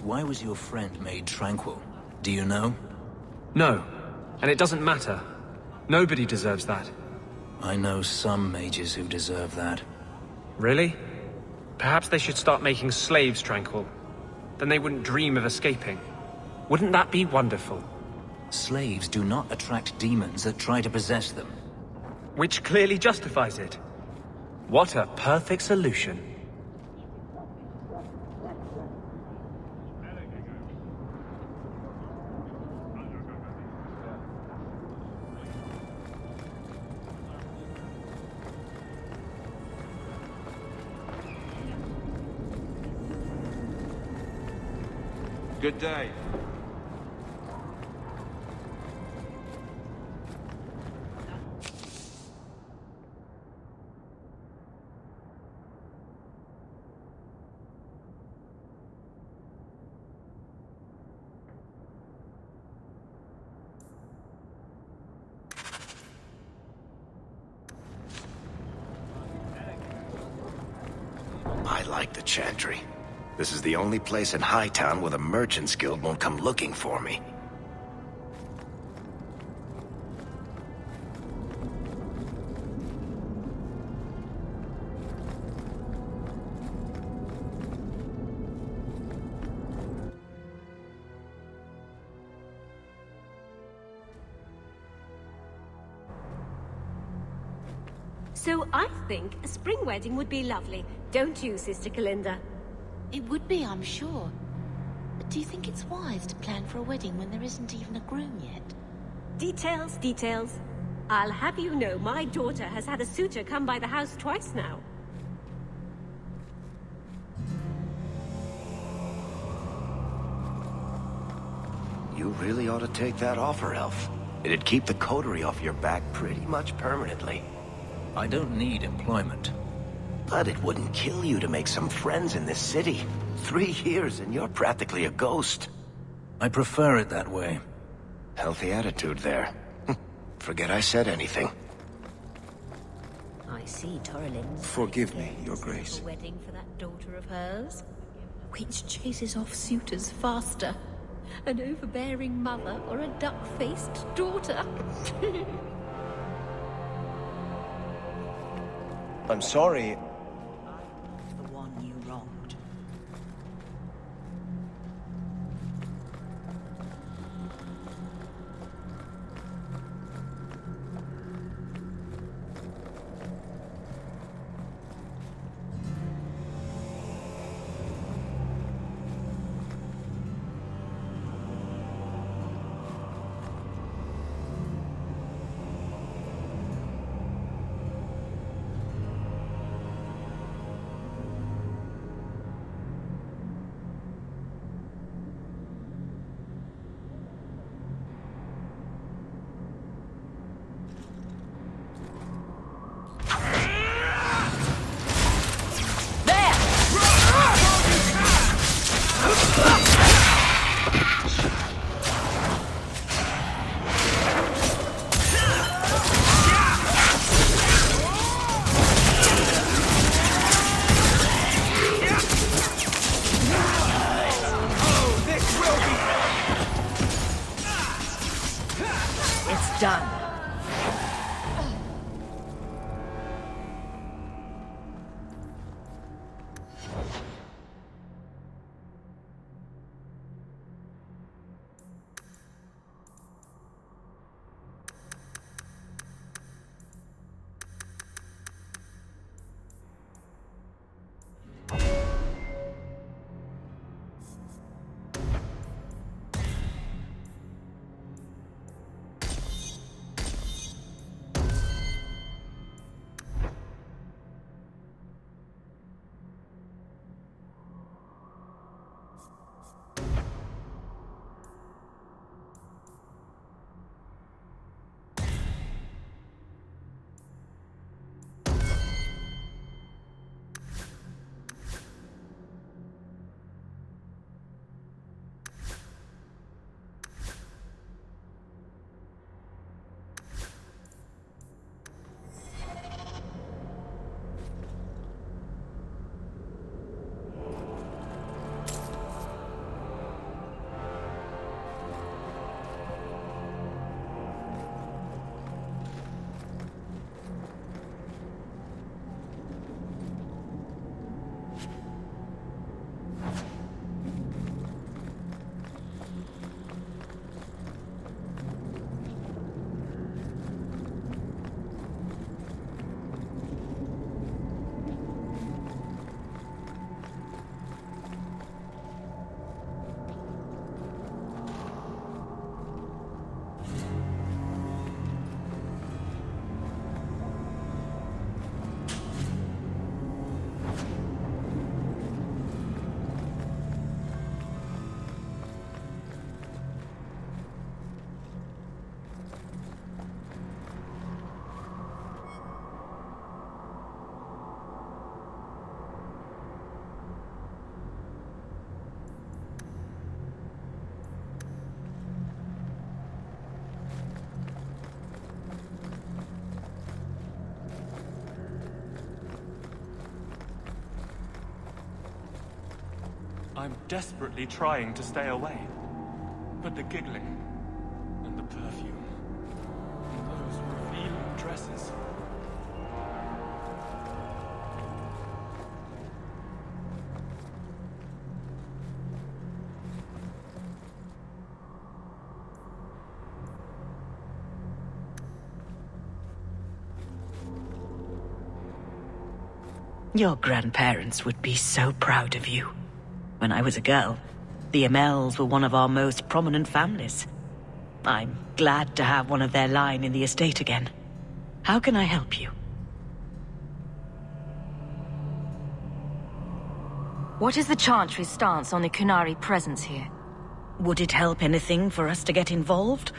Why was your friend made tranquil? Do you know? No, and it doesn't matter. Nobody deserves that. I know some mages who deserve that. Really? Perhaps they should start making slaves tranquil. Then they wouldn't dream of escaping. Wouldn't that be wonderful? Slaves do not attract demons that try to possess them. Which clearly justifies it. What a perfect solution. Good day. I like the Chantry. This is the only place in Hightown where the Merchants Guild won't come looking for me. So I think a spring wedding would be lovely, don't you, Sister Kalinda? It would be, I'm sure. But do you think it's wise to plan for a wedding when there isn't even a groom yet? Details, details. I'll have you know my daughter has had a suitor come by the house twice now. You really ought to take that offer, Elf. It'd keep the coterie off your back pretty much permanently. I don't need employment. But it wouldn't kill you to make some friends in this city. 3 years and you're practically a ghost. I prefer it that way. Healthy attitude there. Forget I said anything. I see Torlin's Forgive me, Your set up Grace. a wedding for that daughter of hers. Which chases off suitors faster? An overbearing mother or a duck-faced daughter? I'm sorry. The one you wronged. It's done. I'm desperately trying to stay away. But the giggling, and the perfume, and those revealing dresses. Your grandparents would be so proud of you. When I was a girl, the Amels were one of our most prominent families. I'm glad to have one of their line in the estate again. How can I help you? What is the Chantry's stance on the Kunari presence here? Would it help anything for us to get involved?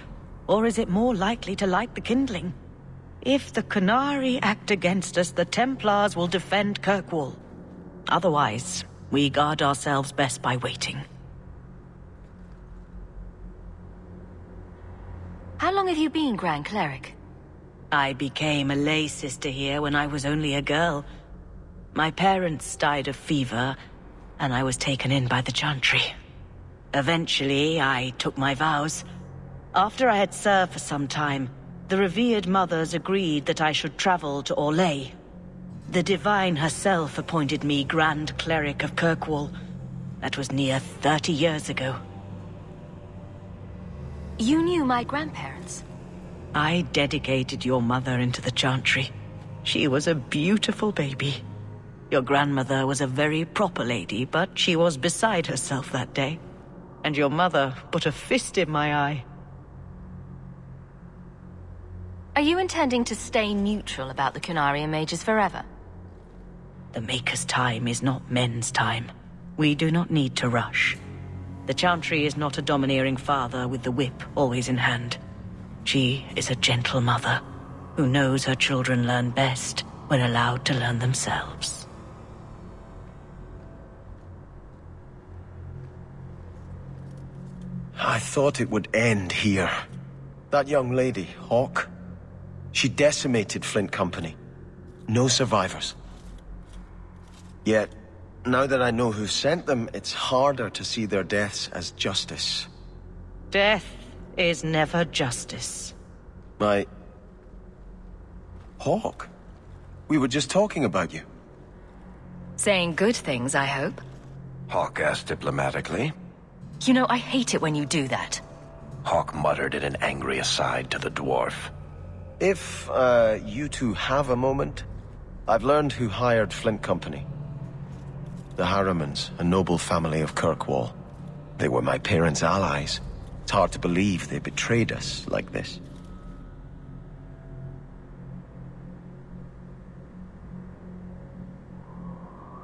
Or is it more likely to light the kindling? If the Kunari act against us, the Templars will defend Kirkwall. Otherwise, we guard ourselves best by waiting. How long have you been Grand Cleric? I became a lay sister here when I was only a girl. My parents died of fever, and I was taken in by the Chantry. Eventually, I took my vows. After I had served for some time, the revered mothers agreed that I should travel to Orlais. The Divine herself appointed me Grand Cleric of Kirkwall. That was near 30 years ago. You knew my grandparents? I dedicated your mother into the Chantry. She was a beautiful baby. Your grandmother was a very proper lady, but she was beside herself that day. And your mother put a fist in my eye. Are you intending to stay neutral about the Kunari and mages forever? The Maker's time is not men's time. We do not need to rush. The Chantry is not a domineering father with the whip always in hand. She is a gentle mother who knows her children learn best when allowed to learn themselves. I thought it would end here. That young lady, Hawk, she decimated Flint Company. No survivors. Yet, now that I know who sent them, it's harder to see their deaths as justice. Death is never justice. Hawk? We were just talking about you. Saying good things, I hope. Hawk asked diplomatically. You know, I hate it when you do that. Hawk muttered in an angry aside to the dwarf. If, you two have a moment, I've learned who hired Flint Company. The Harrimans, a noble family of Kirkwall. They were my parents' allies. It's hard to believe they betrayed us like this.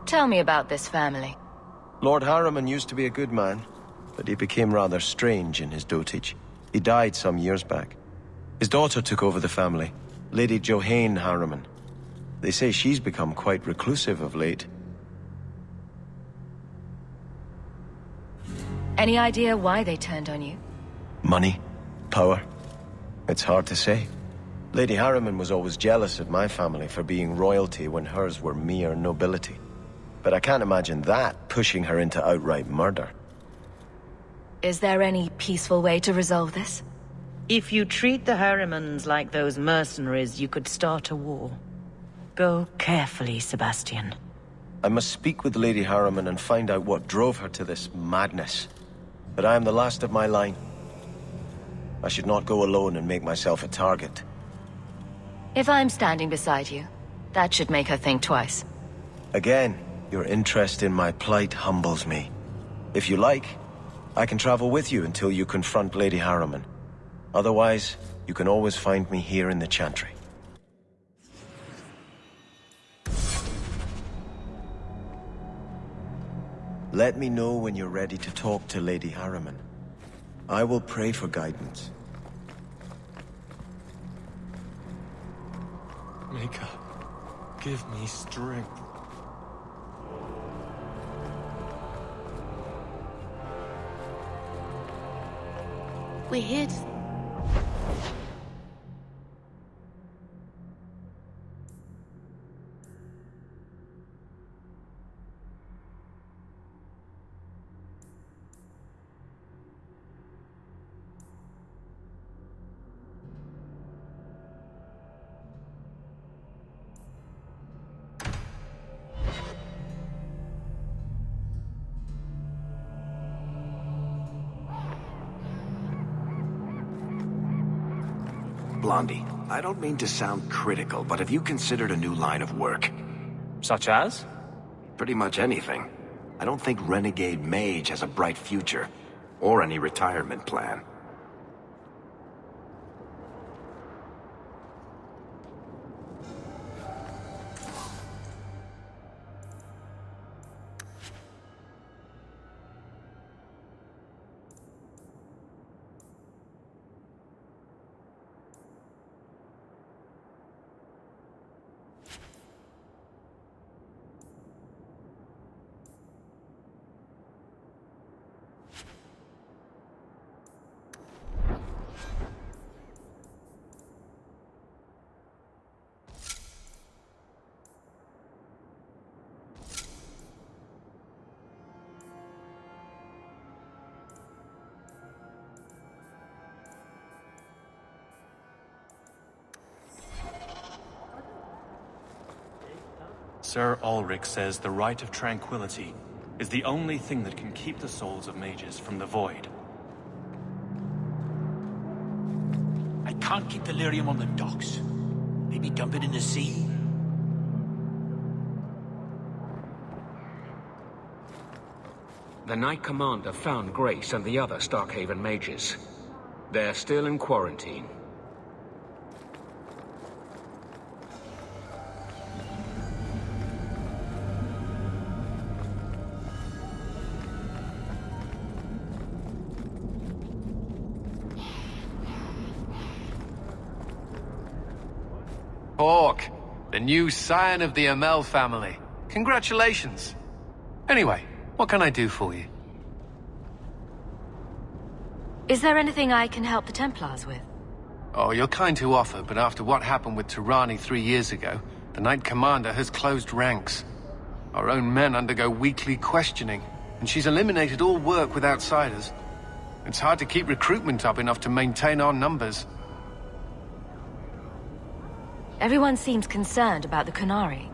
Tell me about this family. Lord Harriman used to be a good man, but he became rather strange in his dotage. He died some years back. His daughter took over the family, Lady Johanne Harriman. They say she's become quite reclusive of late. Any idea why they turned on you? Money? Power? It's hard to say. Lady Harriman was always jealous of my family for being royalty when hers were mere nobility. But I can't imagine that pushing her into outright murder. Is there any peaceful way to resolve this? If you treat the Harrimans like those mercenaries, you could start a war. Go carefully, Sebastian. I must speak with Lady Harriman and find out what drove her to this madness. But I am the last of my line. I should not go alone and make myself a target. If I'm standing beside you, that should make her think twice. Again, your interest in my plight humbles me. If you like, I can travel with you until you confront Lady Harriman. Otherwise, you can always find me here in the Chantry. Let me know when you're ready to talk to Lady Harriman. I will pray for guidance. Maker, give me strength. We're here to... Blondie, I don't mean to sound critical, but have you considered a new line of work? Such as? Pretty much anything. I don't think Renegade Mage has a bright future, or any retirement plan. Sir Ulrich says the Rite of Tranquility is the only thing that can keep the souls of mages from the void. I can't keep the lyrium on the docks. Maybe dump it in the sea? The Knight Commander found Grace and the other Starkhaven mages. They're still in quarantine. Hawk, the new scion of the Amel family. Congratulations. Anyway, what can I do for you? Is there anything I can help the Templars with? Oh, you're kind to offer, but after what happened with Tirani 3 years ago, the Knight Commander has closed ranks. Our own men undergo weekly questioning, and she's eliminated all work with outsiders. It's hard to keep recruitment up enough to maintain our numbers. Everyone seems concerned about the Qunari.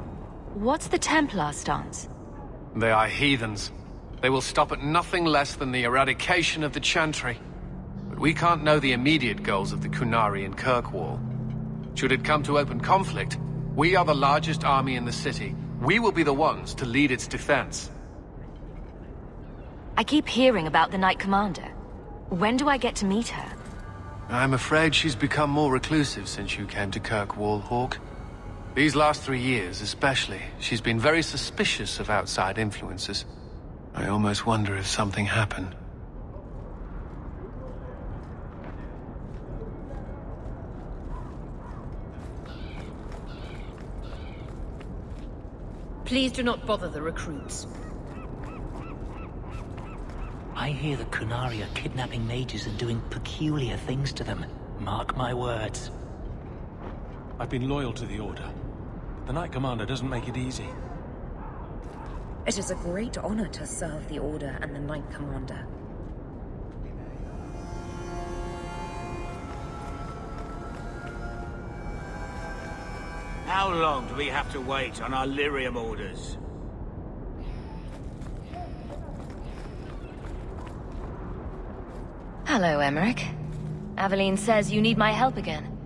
What's the Templar stance? They are heathens. They will stop at nothing less than the eradication of the Chantry. But we can't know the immediate goals of the Qunari in Kirkwall. Should it come to open conflict, we are the largest army in the city. We will be the ones to lead its defense. I keep hearing about the Knight Commander. When do I get to meet her? I'm afraid she's become more reclusive since you came to Kirkwall, Hawk. These last 3 years, especially, she's been very suspicious of outside influences. I almost wonder if something happened. Please do not bother the recruits. I hear the Qunari are kidnapping mages and doing peculiar things to them. Mark my words. I've been loyal to the Order. The Knight Commander doesn't make it easy. It is a great honor to serve the Order and the Knight Commander. How long do we have to wait on our lyrium orders? Hello, Emmerich. Aveline says you need my help again.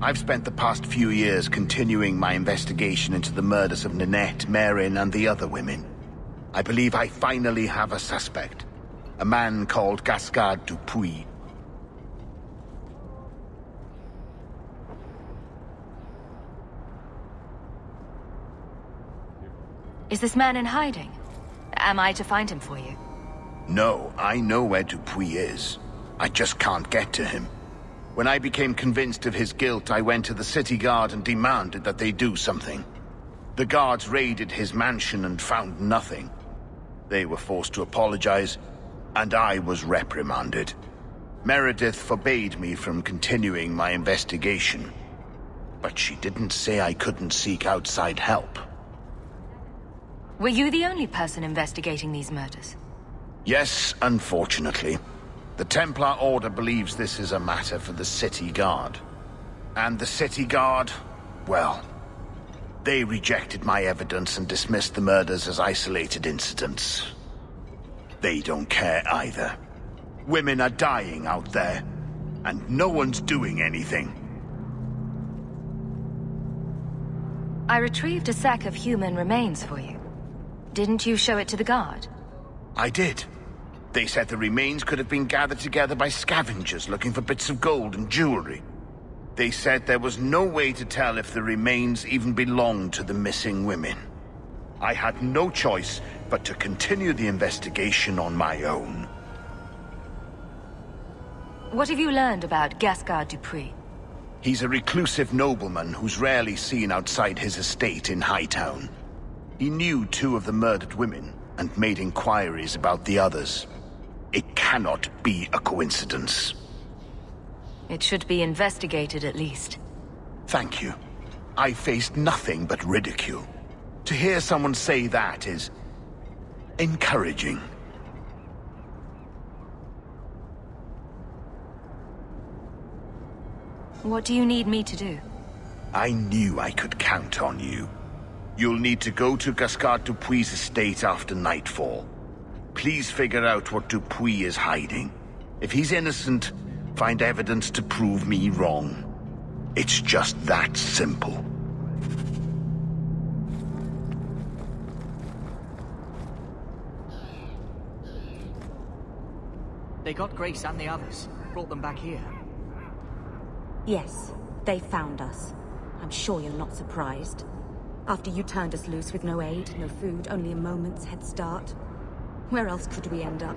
I've spent the past few years continuing my investigation into the murders of Ninette, Marin, and the other women. I believe I finally have a suspect. A man called Gascard Dupuis. Is this man in hiding? Am I to find him for you? No, I know where Dupuis is. I just can't get to him. When I became convinced of his guilt, I went to the city guard and demanded that they do something. The guards raided his mansion and found nothing. They were forced to apologize, and I was reprimanded. Meredith forbade me from continuing my investigation. But she didn't say I couldn't seek outside help. Were you the only person investigating these murders? Yes, unfortunately. The Templar Order believes this is a matter for the City Guard. And the City Guard, well, they rejected my evidence and dismissed the murders as isolated incidents. They don't care either. Women are dying out there, and no one's doing anything. I retrieved a sack of human remains for you. Didn't you show it to the guard? I did. They said the remains could have been gathered together by scavengers looking for bits of gold and jewelry. They said there was no way to tell if the remains even belonged to the missing women. I had no choice but to continue the investigation on my own. What have you learned about Gascard Dupree? He's a reclusive nobleman who's rarely seen outside his estate in Hightown. He knew 2 of the murdered women and made inquiries about the others. It cannot be a coincidence. It should be investigated at least. Thank you. I faced nothing but ridicule. To hear someone say that is encouraging. What do you need me to do? I knew I could count on you. You'll need to go to Gascard Dupuis' estate after nightfall. Please figure out what Dupuis is hiding. If he's innocent, find evidence to prove me wrong. It's just that simple. They got Grace and the others. Brought them back here. Yes, they found us. I'm sure you're not surprised. After you turned us loose with no aid, no food, only a moment's head start. Where else could we end up?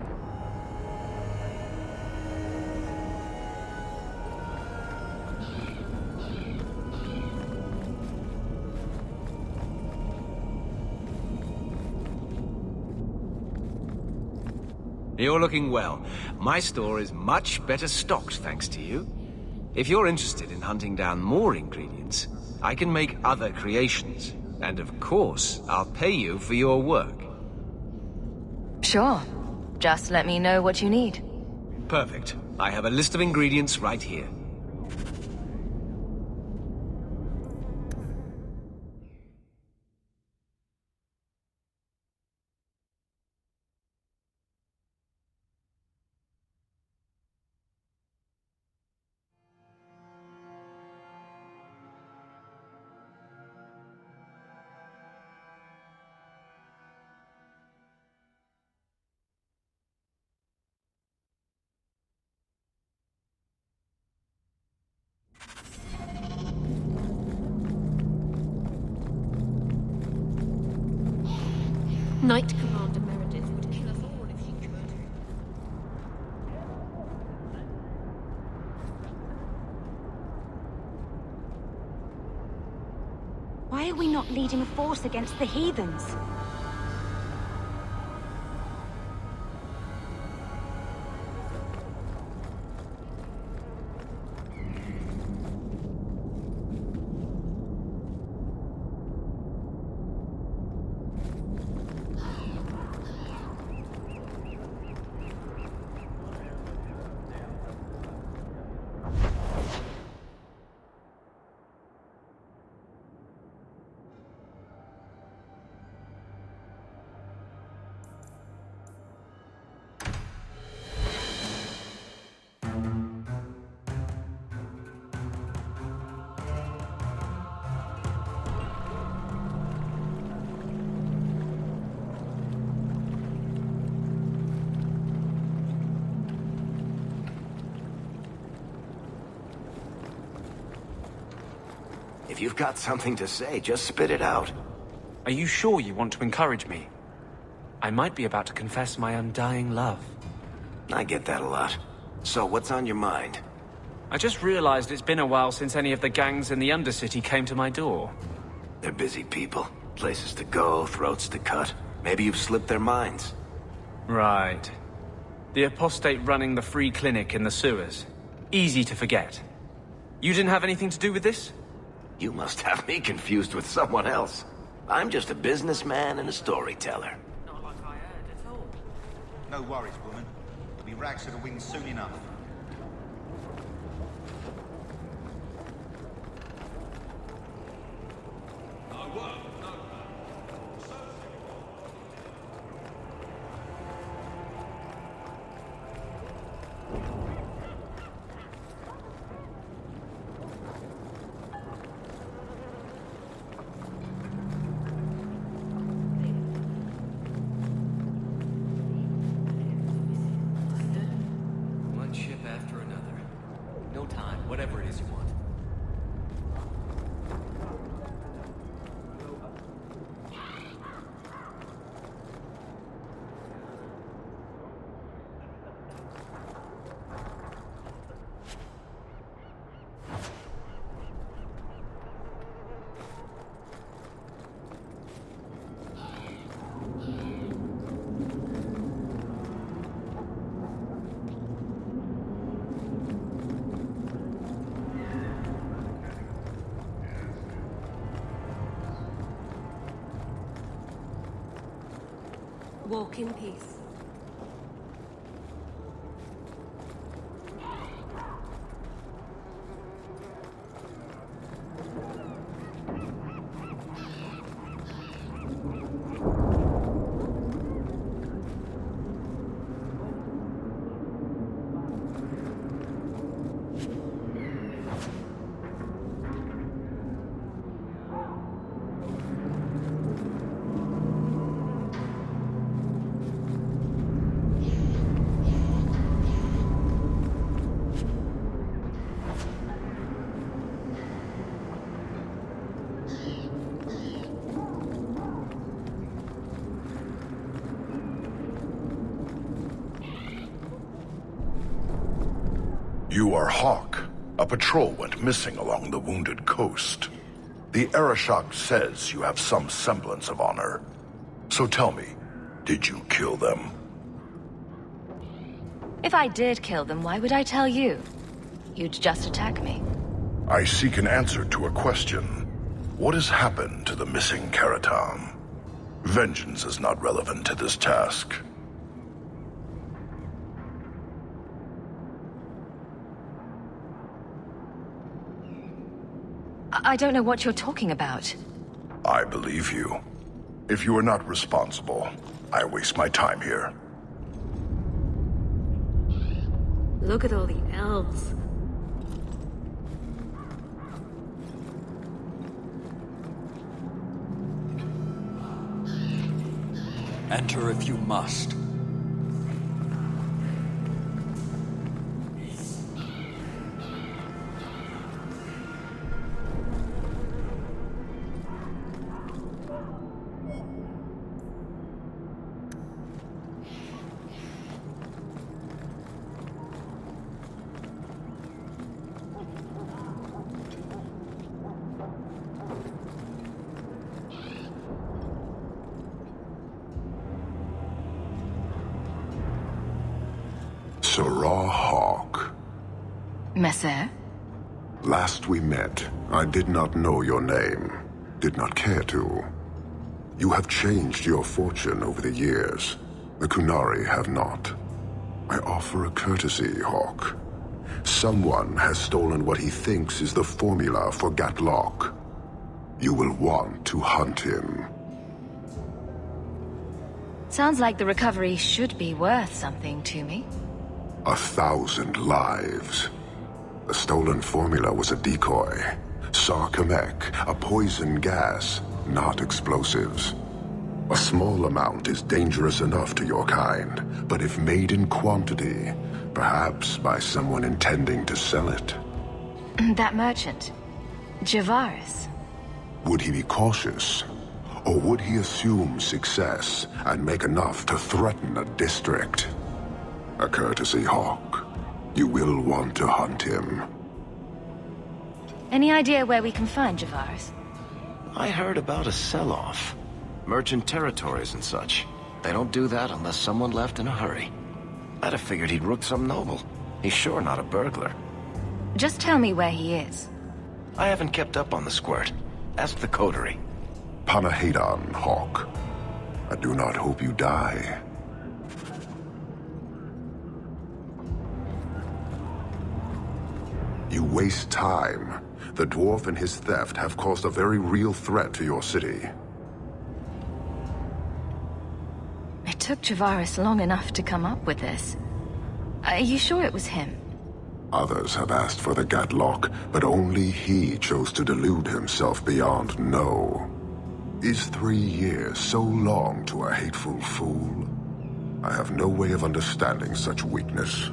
You're looking well. My store is much better stocked, thanks to you. If you're interested in hunting down more ingredients, I can make other creations. And of course, I'll pay you for your work. Sure. Just let me know what you need. Perfect. I have a list of ingredients right here. Knight Commander Meredith would kill us all if she could. Why are we not leading a force against the heathens? If you've got something to say, just spit it out. Are you sure you want to encourage me? I might be about to confess my undying love. I get that a lot. So what's on your mind? I just realized it's been a while since any of the gangs in the Undercity came to my door. They're busy people. Places to go, throats to cut. Maybe you've slipped their minds. Right. The apostate running the free clinic in the sewers. Easy to forget. You didn't have anything to do with this? You must have me confused with someone else. I'm just a businessman and a storyteller. No worries, woman. There'll be rags to the wings soon enough. Walk in peace. You are Hawk. A patrol went missing along the Wounded Coast. The Arashok says you have some semblance of honor. So tell me, did you kill them? If I did kill them, why would I tell you? You'd just attack me. I seek an answer to a question. What has happened to the missing Karatam? Vengeance is not relevant to this task. I don't know what you're talking about. I believe you. If you are not responsible, I waste my time here. Look at all the elves. Enter if you must. Sarah Hawk. Messer? Last we met, I did not know your name. Did not care to. You have changed your fortune over the years. The Kunari have not. I offer a courtesy, Hawk. Someone has stolen what he thinks is the formula for Gatlok. You will want to hunt him. Sounds like the recovery should be worth something to me. 1,000 lives. The stolen formula was a decoy. Sarkamek, a poison gas, not explosives. A small amount is dangerous enough to your kind, but if made in quantity, perhaps by someone intending to sell it. That merchant, Javaris. Would he be cautious? Or would he assume success and make enough to threaten a district? A courtesy, Hawk. You will want to hunt him. Any idea where we can find Javaris? I heard about a sell-off. Merchant territories and such. They don't do that unless someone left in a hurry. I'd have figured he'd rooked some noble. He's sure not a burglar. Just tell me where he is. I haven't kept up on the squirt. Ask the coterie. Panahedon, Hawk. I do not hope you die. You waste time. The dwarf and his theft have caused a very real threat to your city. It took Javaris long enough to come up with this. Are you sure it was him? Others have asked for the Gatlok, but only he chose to delude himself beyond no. Is 3 years so long to a hateful fool? I have no way of understanding such weakness.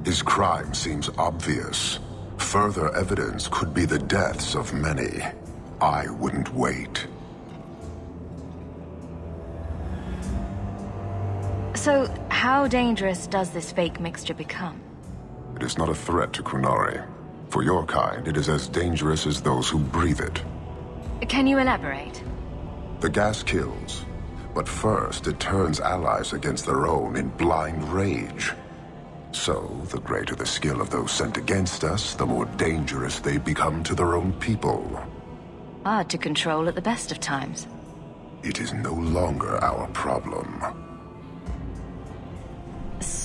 His crime seems obvious. Further evidence could be the deaths of many. I wouldn't wait. So, how dangerous does this fake mixture become? It is not a threat to Kunari. For your kind, it is as dangerous as those who breathe it. Can you elaborate? The gas kills, but first it turns allies against their own in blind rage. So, the greater the skill of those sent against us, the more dangerous they become to their own people. Hard to control at the best of times. It is no longer our problem.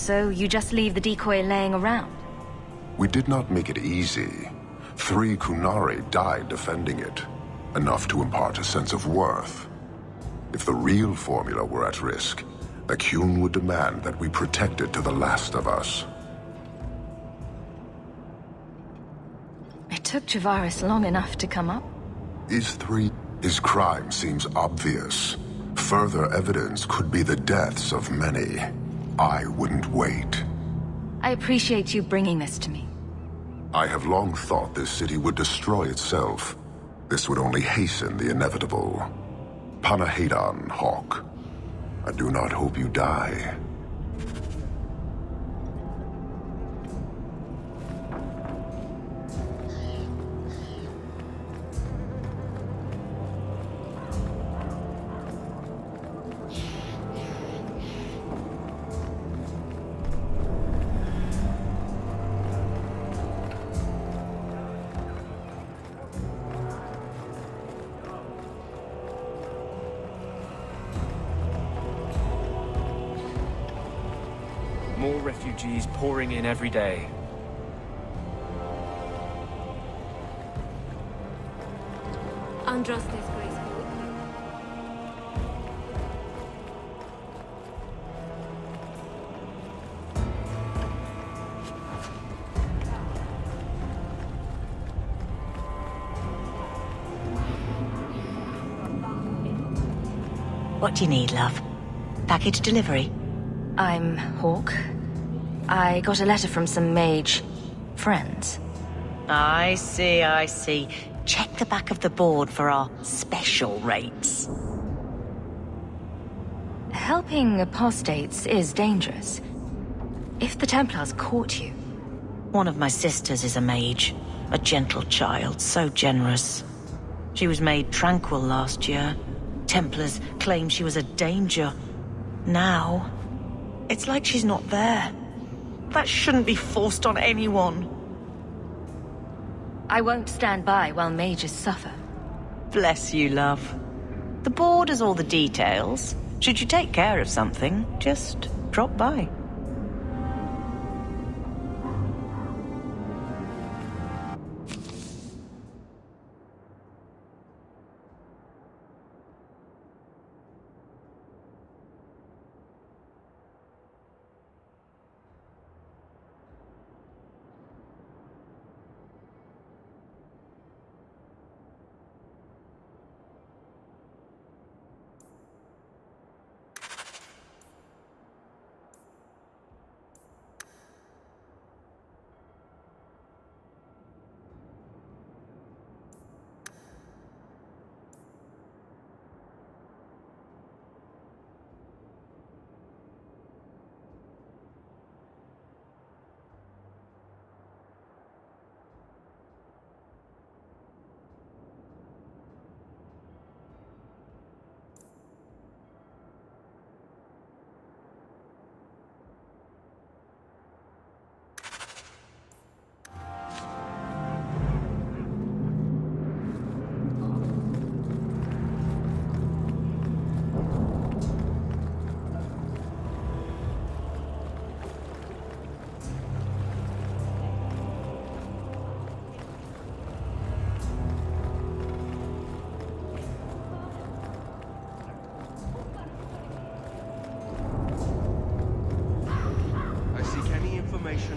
So you just leave the decoy laying around? We did not make it easy. 3 Kunari died defending it, enough to impart a sense of worth. If the real formula were at risk, Akyun would demand that we protect it to the last of us. It took Javaris long enough to come up. His crime seems obvious. Further evidence could be the deaths of many. I wouldn't wait. I appreciate you bringing this to me. I have long thought this city would destroy itself. This would only hasten the inevitable. Panahadan, Hawk. I do not hope you die. More refugees pouring in every day. Andraste's graceful. What do you need, love? Package delivery? I'm Hawk. I got a letter from some mage friends. I see. Check the back of the board for our special rates. Helping apostates is dangerous. If the Templars caught you... One of my sisters is a mage. A gentle child, so generous. She was made tranquil last year. Templars claimed she was a danger. Now, it's like she's not there. That shouldn't be forced on anyone. I won't stand by while mages suffer. Bless you, love. The board has all the details. Should you take care of something, just drop by.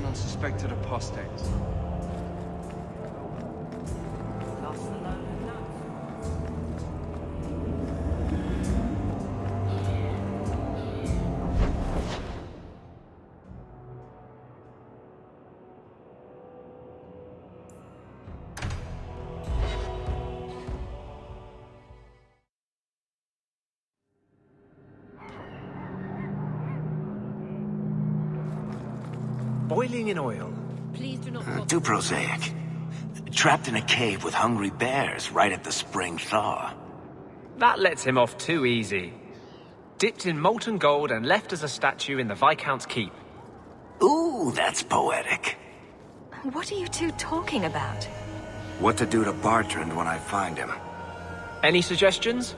On suspected apostates. Boiling in oil. Please do not... Too prosaic. Trapped in a cave with hungry bears right at the spring thaw. That lets him off too easy. Dipped in molten gold and left as a statue in the Viscount's keep. Ooh, that's poetic. What are you two talking about? What to do to Bartrand when I find him. Any suggestions?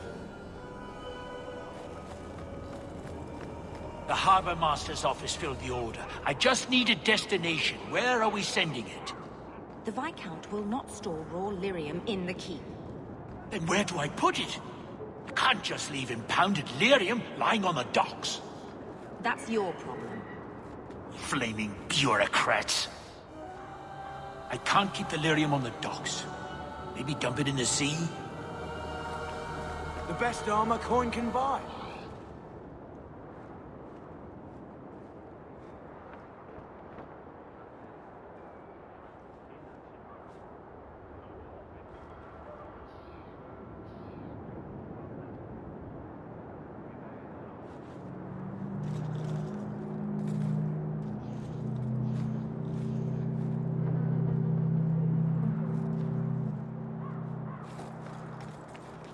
The Harbor Master's office filled the order. I just need a destination. Where are we sending it? The Viscount will not store raw lyrium in the keep. Then where do I put it? I can't just leave impounded lyrium lying on the docks. That's your problem. Flaming bureaucrats. I can't keep the lyrium on the docks. Maybe dump it in the sea? The best armor coin can buy.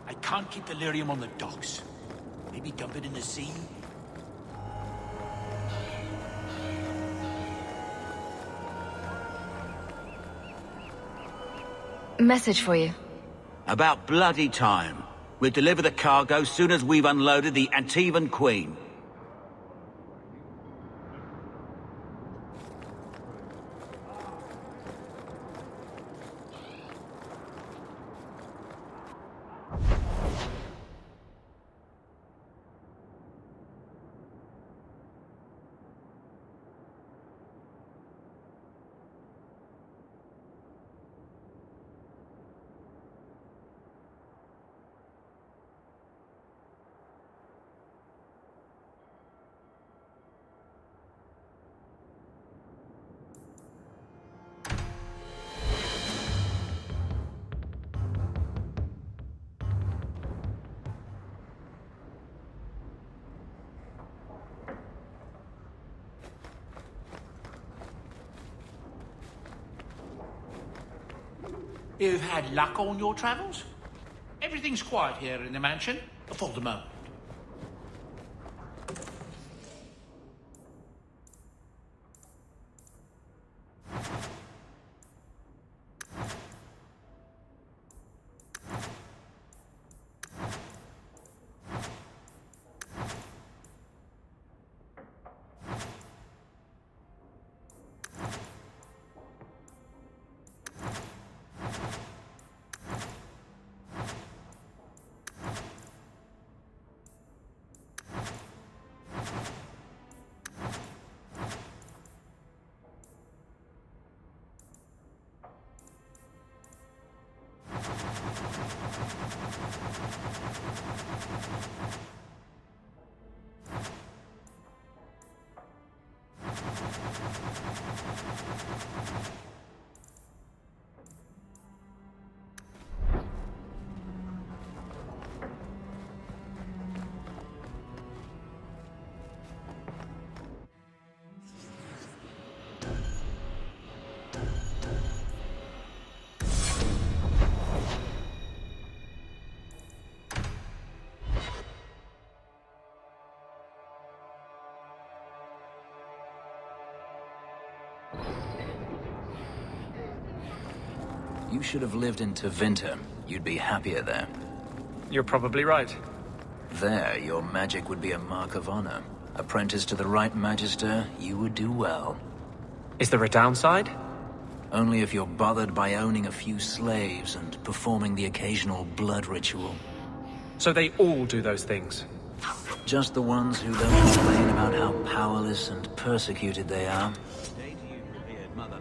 I can't keep the lyrium on the docks. Maybe dump it in the sea? Message for you. About bloody time. We'll deliver the cargo soon as we've unloaded the Antivan Queen. You've had luck on your travels? Everything's quiet here in the mansion, for the moment. You should have lived in Tevinter. You'd be happier there. You're probably right. There, your magic would be a mark of honor. Apprentice to the right magister, you would do well. Is there a downside? Only if you're bothered by owning a few slaves and performing the occasional blood ritual. So they all do those things? Just the ones who don't complain about how powerless and persecuted they are. Stay to you, revered mother.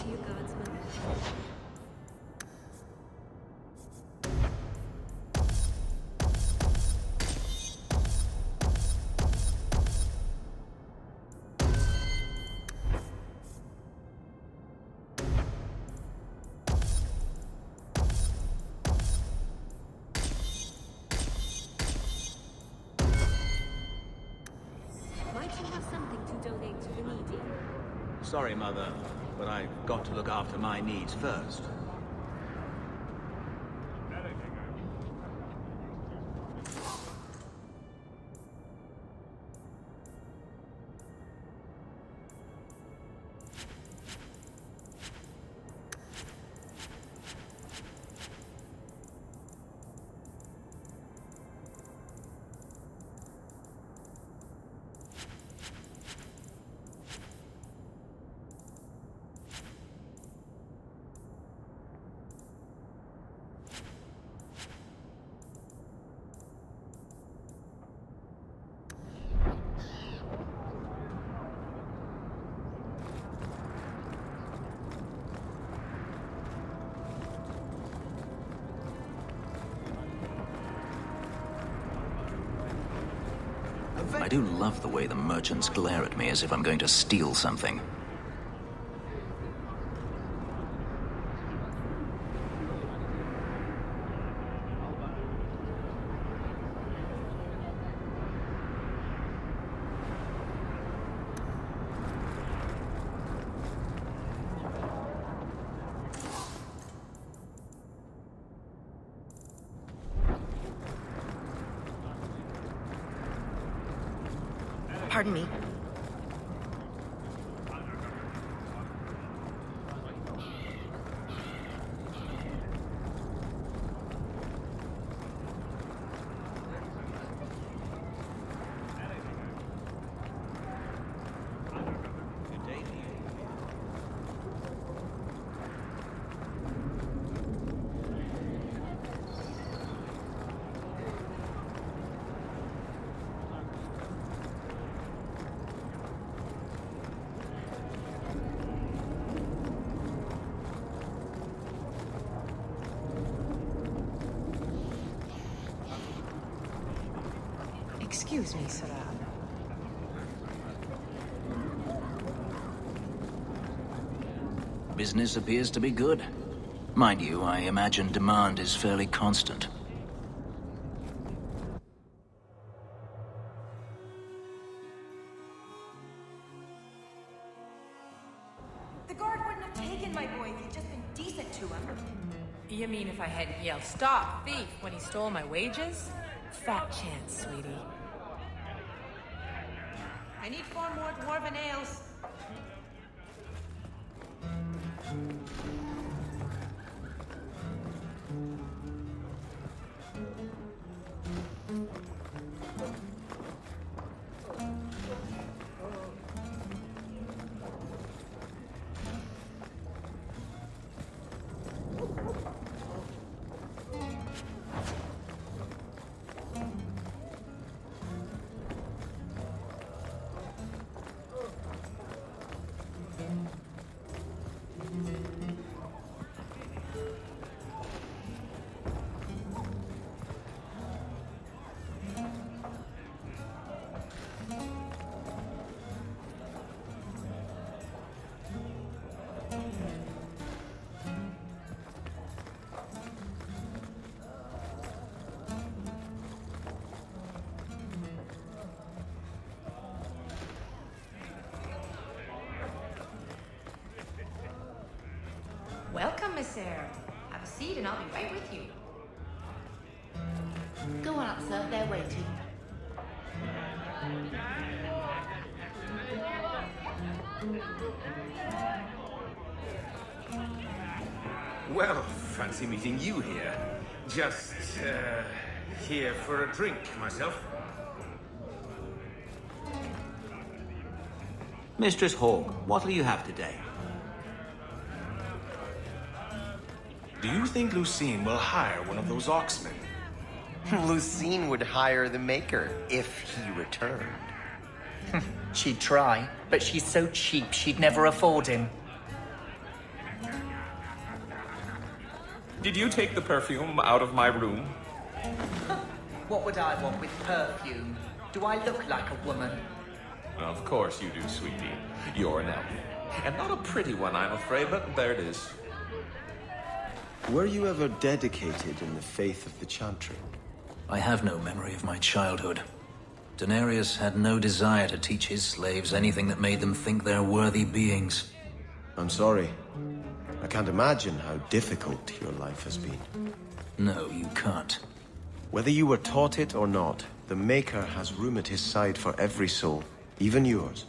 to you, guardsman. Might you have something to donate to the needy? Sorry, Mother, but I've got to look after my needs first. I do love the way the merchants glare at me as if I'm going to steal something. Pardon me. Excuse me, Sarah. Business appears to be good. Mind you, I imagine demand is fairly constant. The guard wouldn't have taken my boy if you'd just been decent to him. You mean if I hadn't yelled, "Stop, thief," when he stole my wages? Fat chance, sweetie. I need 4 more dwarven ales. Welcome, Miss Eyre. Have a seat and I'll be right with you. Go on up, sir. They're waiting. Well, fancy meeting you here. Just, here for a drink, myself. Mistress Hawk, what'll you have today? Do you think Lucine will hire one of those oxmen? Lucine would hire the Maker if he returned. She'd try, but she's so cheap she'd never afford him. Did you take the perfume out of my room? What would I want with perfume? Do I look like a woman? Of course you do, sweetie. You're an elf. And not a pretty one, I'm afraid, but there it is. Were you ever dedicated in the faith of the Chantry? I have no memory of my childhood. Denarius had no desire to teach his slaves anything that made them think they're worthy beings. I'm sorry. I can't imagine how difficult your life has been. No, you can't. Whether you were taught it or not, the Maker has room at his side for every soul, even yours.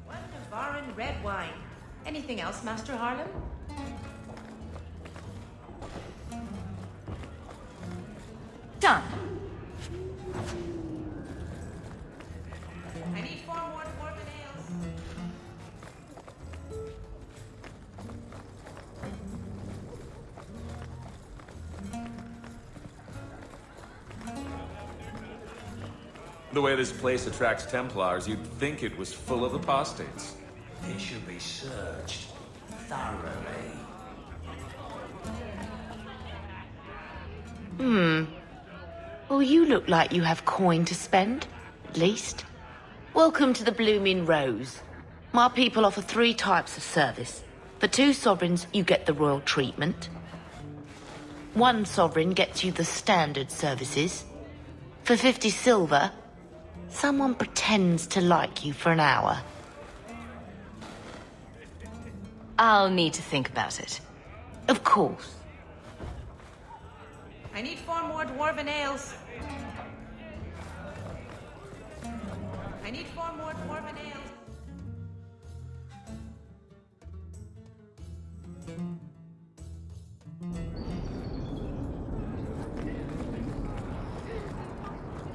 One Navarin red wine. Anything else, Master Harlem? Done. I need 4 more dwarven ales. The way this place attracts Templars, you'd think it was full of apostates. They should be searched thoroughly. Well, you look like you have coin to spend, at least. Welcome to the Blooming Rose. My people offer 3 types of service. For 2 sovereigns, you get the royal treatment. 1 sovereign gets you the standard services. For 50 silver, someone pretends to like you for an hour. I'll need to think about it. Of course. I need 4 more dwarven ales. I need 4 more dwarven ales.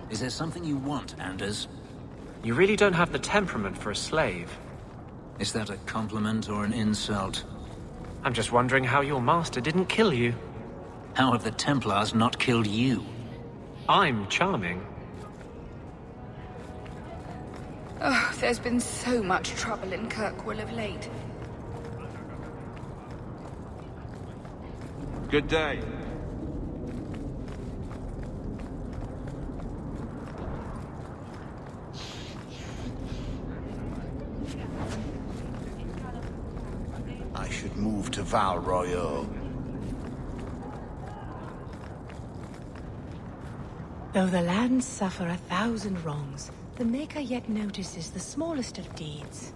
Is there something you want, Anders? You really don't have the temperament for a slave. Is that a compliment or an insult? I'm just wondering how your master didn't kill you. How have the Templars not killed you? I'm charming. Oh, there's been so much trouble in Kirkwall of late. Good day. I should move to Val Royal. Though the lands suffer 1,000 wrongs, the Maker yet notices the smallest of deeds.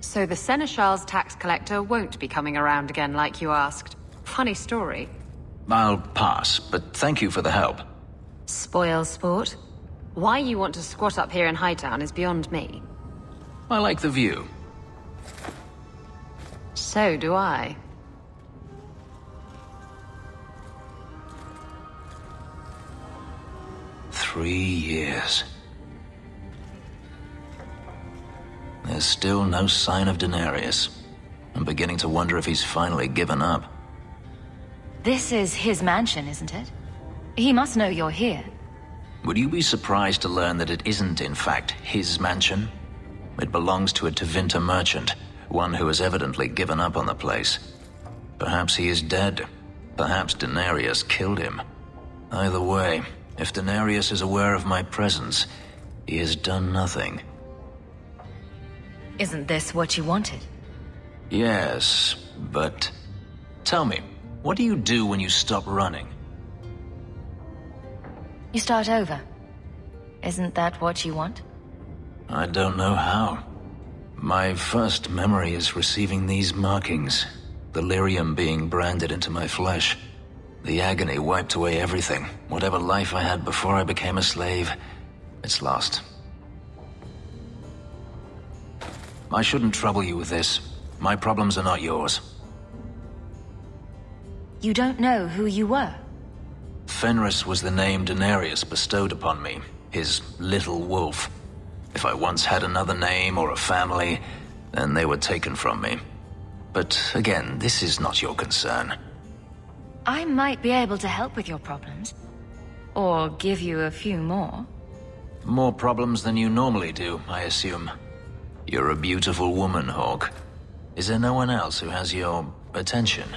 So the Seneschal's tax collector won't be coming around again like you asked. Funny story. I'll pass, but thank you for the help. Spoil sport. Why you want to squat up here in Hightown is beyond me. I like the view. So do I. Three years. There's still no sign of Denarius. I'm beginning to wonder if he's finally given up. This is his mansion, isn't it? He must know you're here. Would you be surprised to learn that it isn't, in fact, his mansion? It belongs to a Tevinter merchant, one who has evidently given up on the place. Perhaps he is dead. Perhaps Denarius killed him. Either way, if Denarius is aware of my presence, he has done nothing. Isn't this what you wanted? Yes, but... Tell me, what do you do when you stop running? You start over. Isn't that what you want? I don't know how. My first memory is receiving these markings. The lyrium being branded into my flesh. The agony wiped away everything. Whatever life I had before I became a slave, it's lost. I shouldn't trouble you with this. My problems are not yours. You don't know who you were? Fenris was the name Denarius bestowed upon me. his little wolf. If I once had another name or a family, then they were taken from me. But again, this is not your concern. I might be able to help with your problems. Or give you a few more. More problems than you normally do, I assume. You're a beautiful woman, Hawk. Is there no one else who has your attention?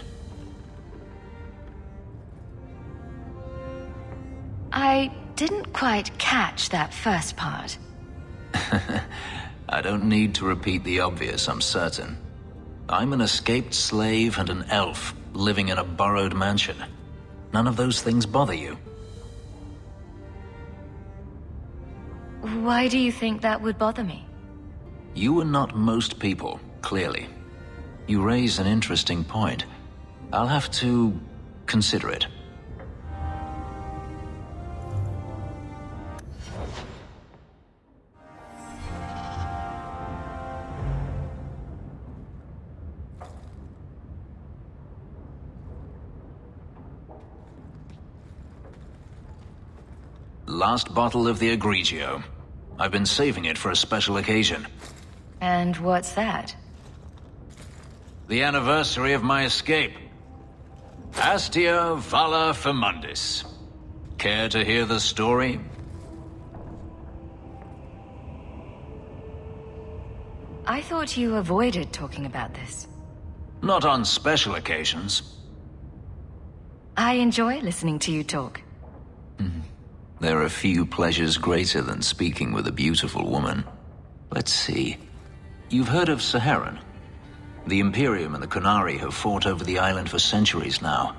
I didn't quite catch that first part. I don't need to repeat the obvious, I'm certain. I'm an escaped slave and an elf living in a borrowed mansion. None of those things bother you. Why do you think that would bother me? You are not most people, clearly. You raise an interesting point. I'll have to consider it. Last bottle of the Egregio. I've been saving it for a special occasion. And what's that? The anniversary of my escape. Astia Vala Firmundis. Care to hear the story? I thought you avoided talking about this. Not on special occasions. I enjoy listening to you talk. There are few pleasures greater than speaking with a beautiful woman. Let's see. You've heard of Saharan? The Imperium and the Qunari have fought over the island for centuries now.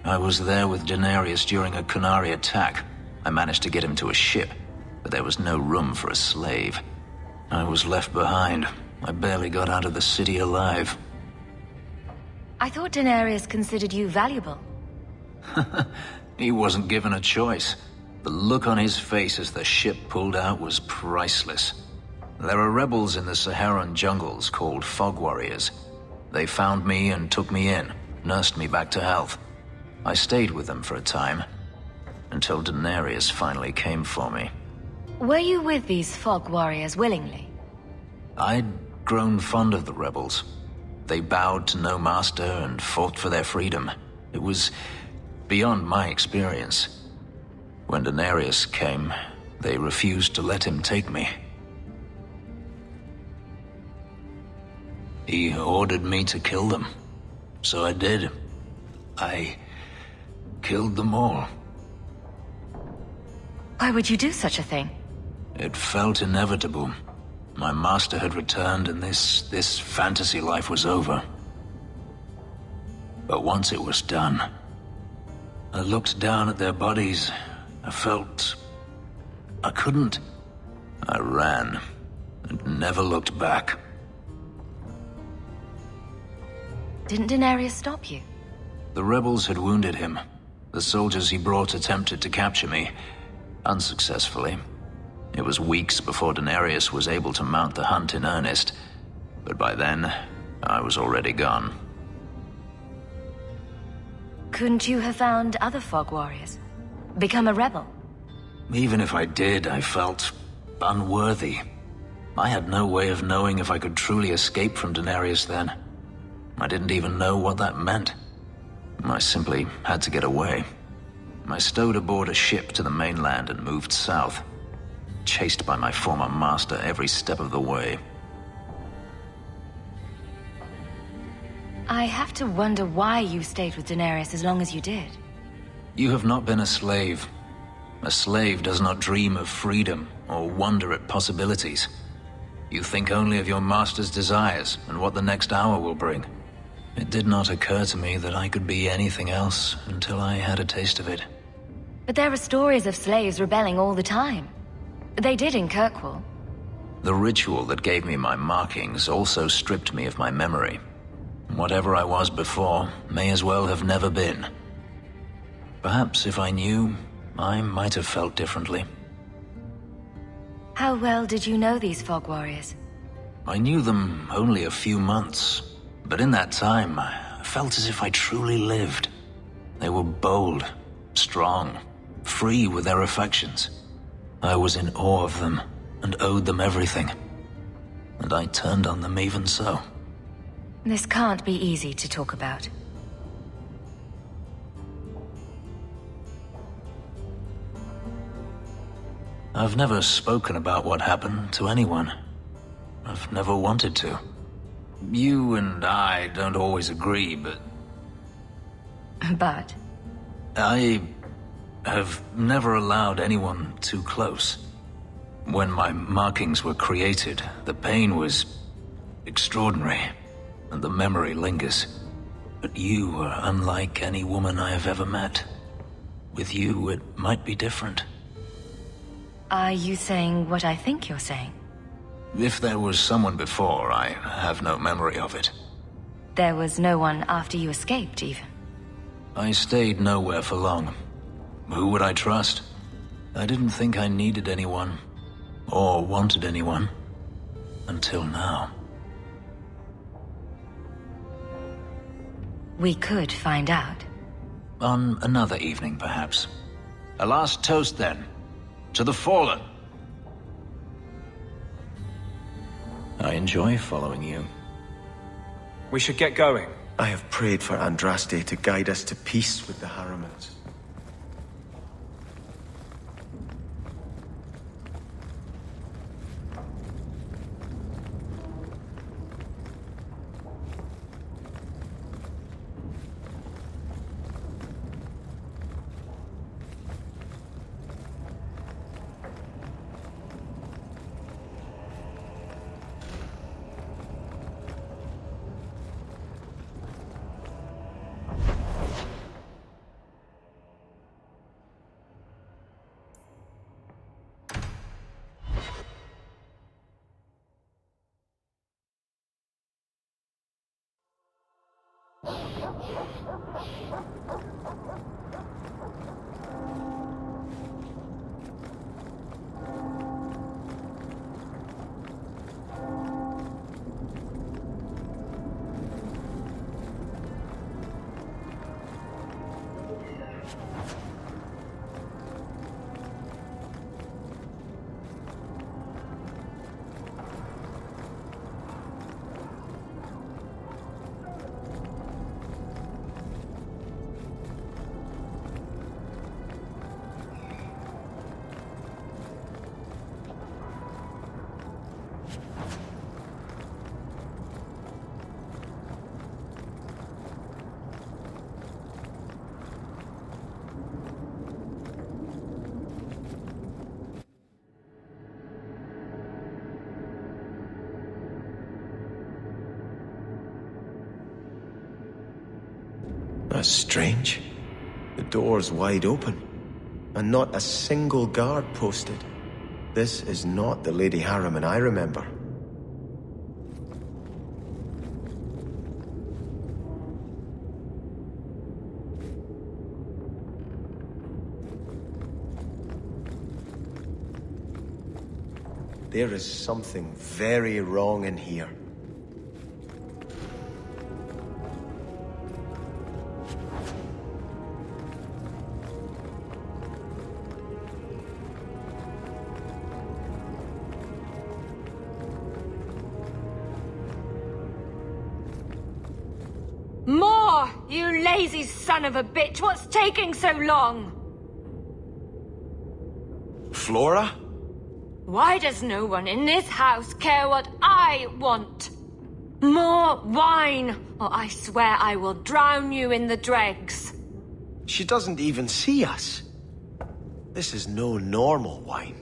I was there with Daenerys during a Qunari attack. I managed to get him to a ship, but there was no room for a slave. I was left behind. I barely got out of the city alive. I thought Daenerys considered you valuable. He wasn't given a choice. The look on his face as the ship pulled out was priceless. There are rebels in the Saharan jungles called Fog Warriors. They found me and took me in, nursed me back to health. I stayed with them for a time, until Daenerys finally came for me. Were you with these Fog Warriors willingly? I'd grown fond of the rebels. They bowed to no master and fought for their freedom. It was beyond my experience. When Daenerys came, they refused to let him take me. He ordered me to kill them, so I did. I killed them all. Why would you do such a thing? It felt inevitable. My master had returned and this fantasy life was over. But once it was done, I looked down at their bodies. I felt I couldn't. I ran and never looked back. Didn't Daenerys stop you? The rebels had wounded him. The soldiers he brought attempted to capture me, unsuccessfully. It was weeks before Daenerys was able to mount the hunt in earnest, but by then, I was already gone. Couldn't you have found other Fog Warriors? Become a rebel? Even if I did, I felt unworthy. I had no way of knowing if I could truly escape from Daenerys then. I didn't even know what that meant. I simply had to get away. I stowed aboard a ship to the mainland and moved south, chased by my former master every step of the way. I have to wonder why you stayed with Daenerys as long as you did. You have not been a slave. A slave does not dream of freedom or wonder at possibilities. You think only of your master's desires and what the next hour will bring. It did not occur to me that I could be anything else until I had a taste of it. But there are stories of slaves rebelling all the time. They did in Kirkwall. The ritual that gave me my markings also stripped me of my memory. Whatever I was before may as well have never been. Perhaps if I knew, I might have felt differently. How well did you know these Fog Warriors? I knew them only a few months, but in that time, I felt as if I truly lived. They were bold, strong, free with their affections. I was in awe of them and owed them everything. And I turned on them even so. This can't be easy to talk about. I've never spoken about what happened to anyone. I've never wanted to. You and I don't always agree, but... But? I have never allowed anyone too close. When my markings were created, the pain was extraordinary, and the memory lingers. But you are unlike any woman I have ever met. With you, it might be different. Are you saying what I think you're saying? If there was someone before, I have no memory of it. There was no one after you escaped, even? I stayed nowhere for long. Who would I trust? I didn't think I needed anyone, or wanted anyone, until now. We could find out. On another evening, perhaps. A last toast, then. To the fallen. I enjoy following you. We should get going. I have prayed for Andraste to guide us to peace with the Harrimans. That's strange. The door's wide open, and not a single guard posted. This is not the Lady Harriman I remember. There is something very wrong in here. More! You lazy son of a bitch! What's taking so long? Flora? Why does no one in this house care what I want? More wine, or I swear I will drown you in the dregs. She doesn't even see us. This is no normal wine.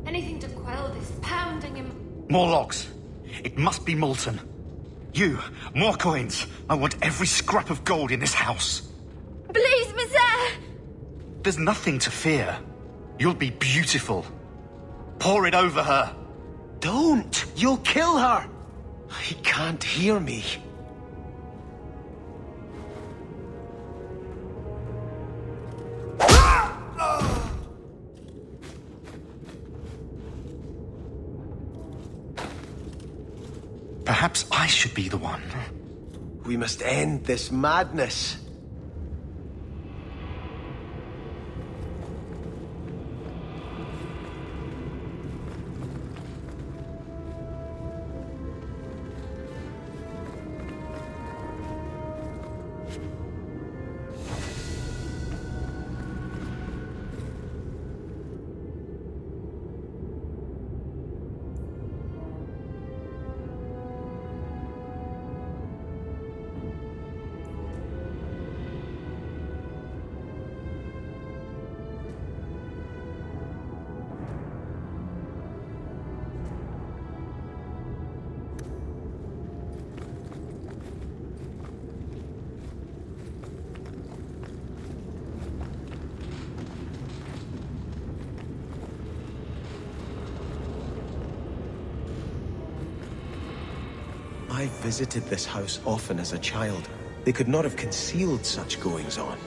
Anything to quell this pounding him. More logs. It must be molten. You, more coins. I want every scrap of gold in this house. Please, Monsieur! There's nothing to fear. You'll be beautiful. Pour it over her. Don't! You'll kill her! He can't hear me. Perhaps I should be the one. We must end this madness. I visited this house often as a child. They could not have concealed such goings-on.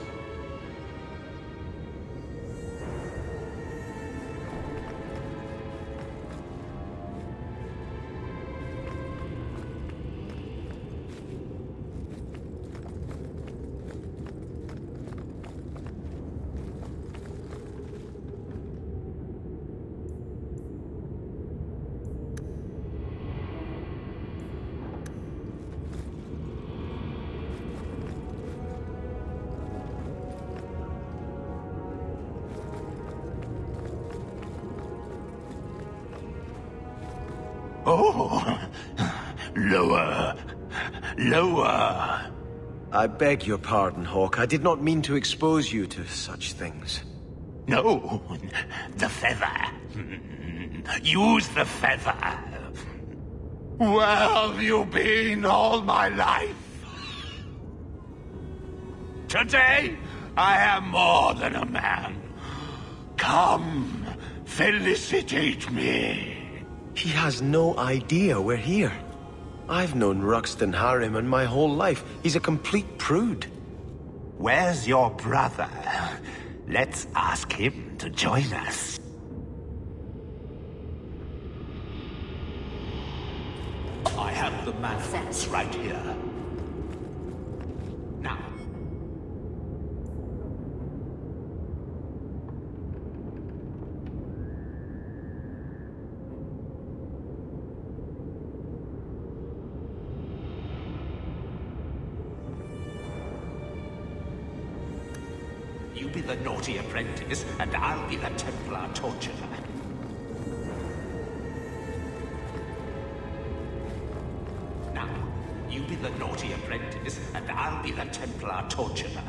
Oh, lower, lower. I beg your pardon, Hawk. I did not mean to expose you to such things. No, the feather. Use the feather. Where have you been all my life? Today, I am more than a man. Come, felicitate me. He has no idea we're here. I've known Ruxton Harriman my whole life. He's a complete prude. Where's your brother? Let's ask him to join us. I have the manifest right here. Now. You be the naughty apprentice, and I'll be the Templar torturer. Now, you be the naughty apprentice, and I'll be the Templar torturer.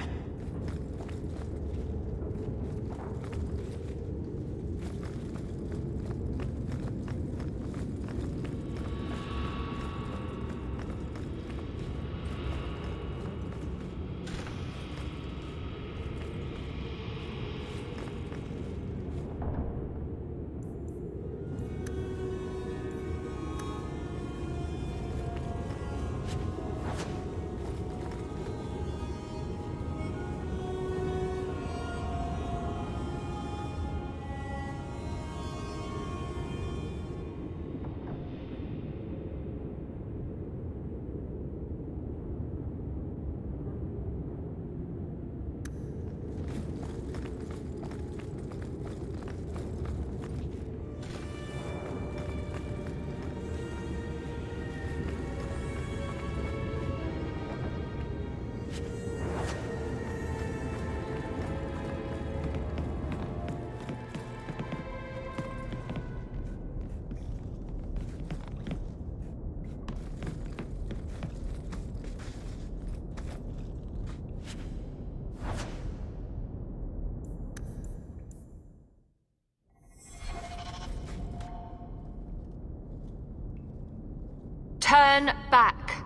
Turn back.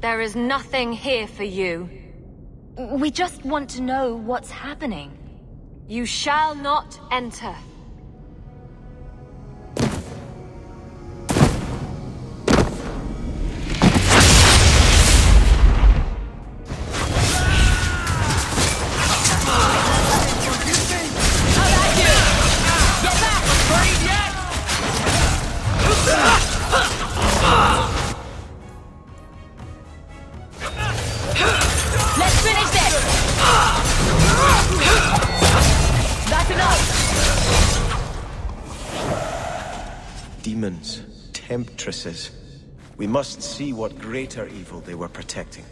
There is nothing here for you. We just want to know what's happening. You shall not enter. Let's finish this! That's enough! Demons, temptresses. We must see what greater evil they were protecting.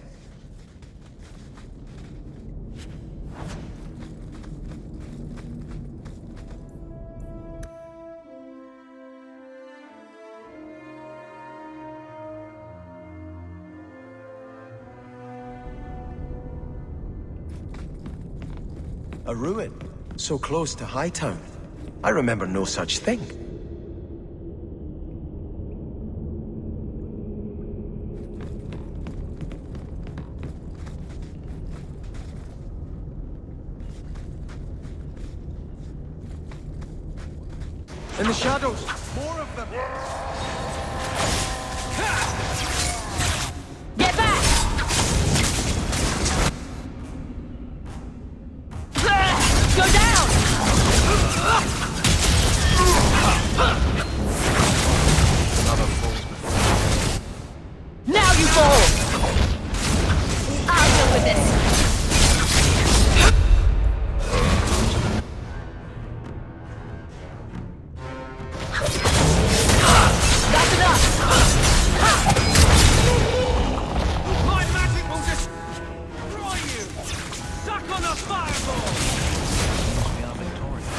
A ruin, so close to Hightown. I remember no such thing. In the shadows! More of them! Get back! Go down! Now you fall! I'll deal with this! That's enough! My magic will destroy you! Suck on the fireball! We are victorious.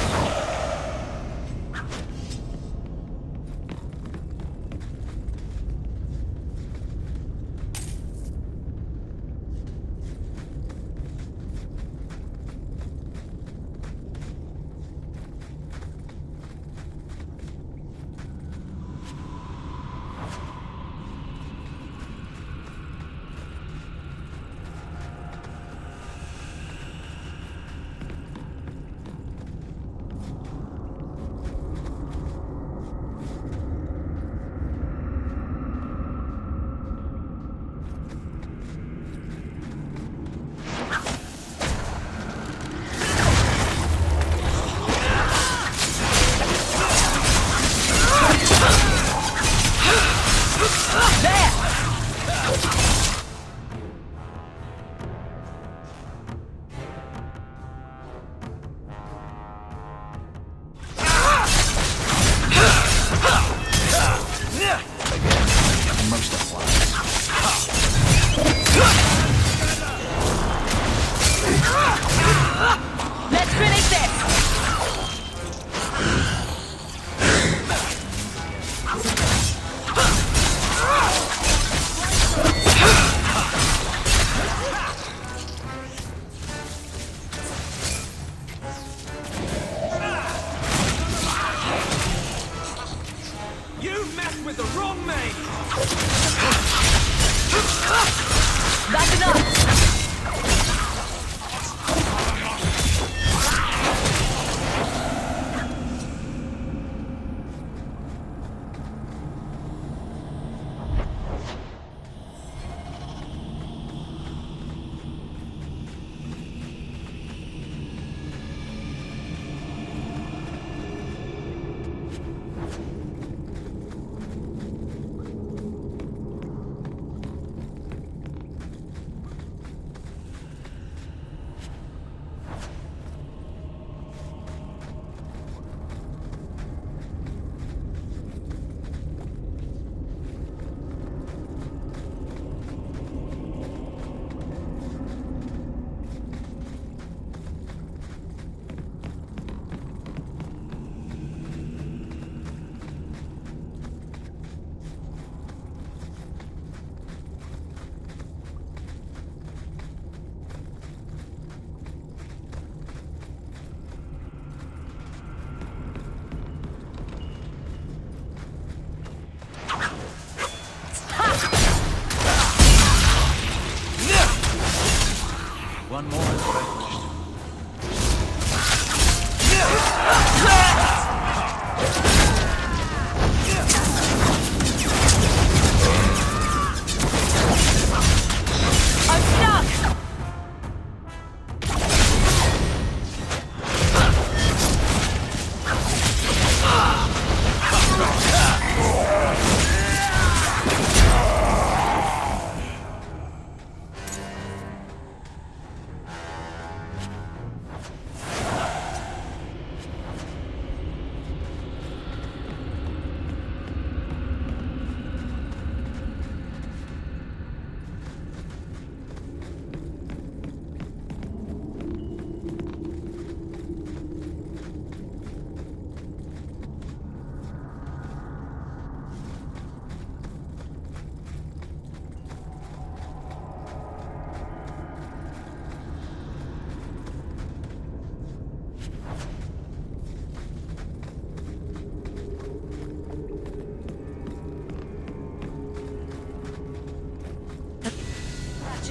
Most at once. Let's finish this! You messed with the wrong mate! That's enough!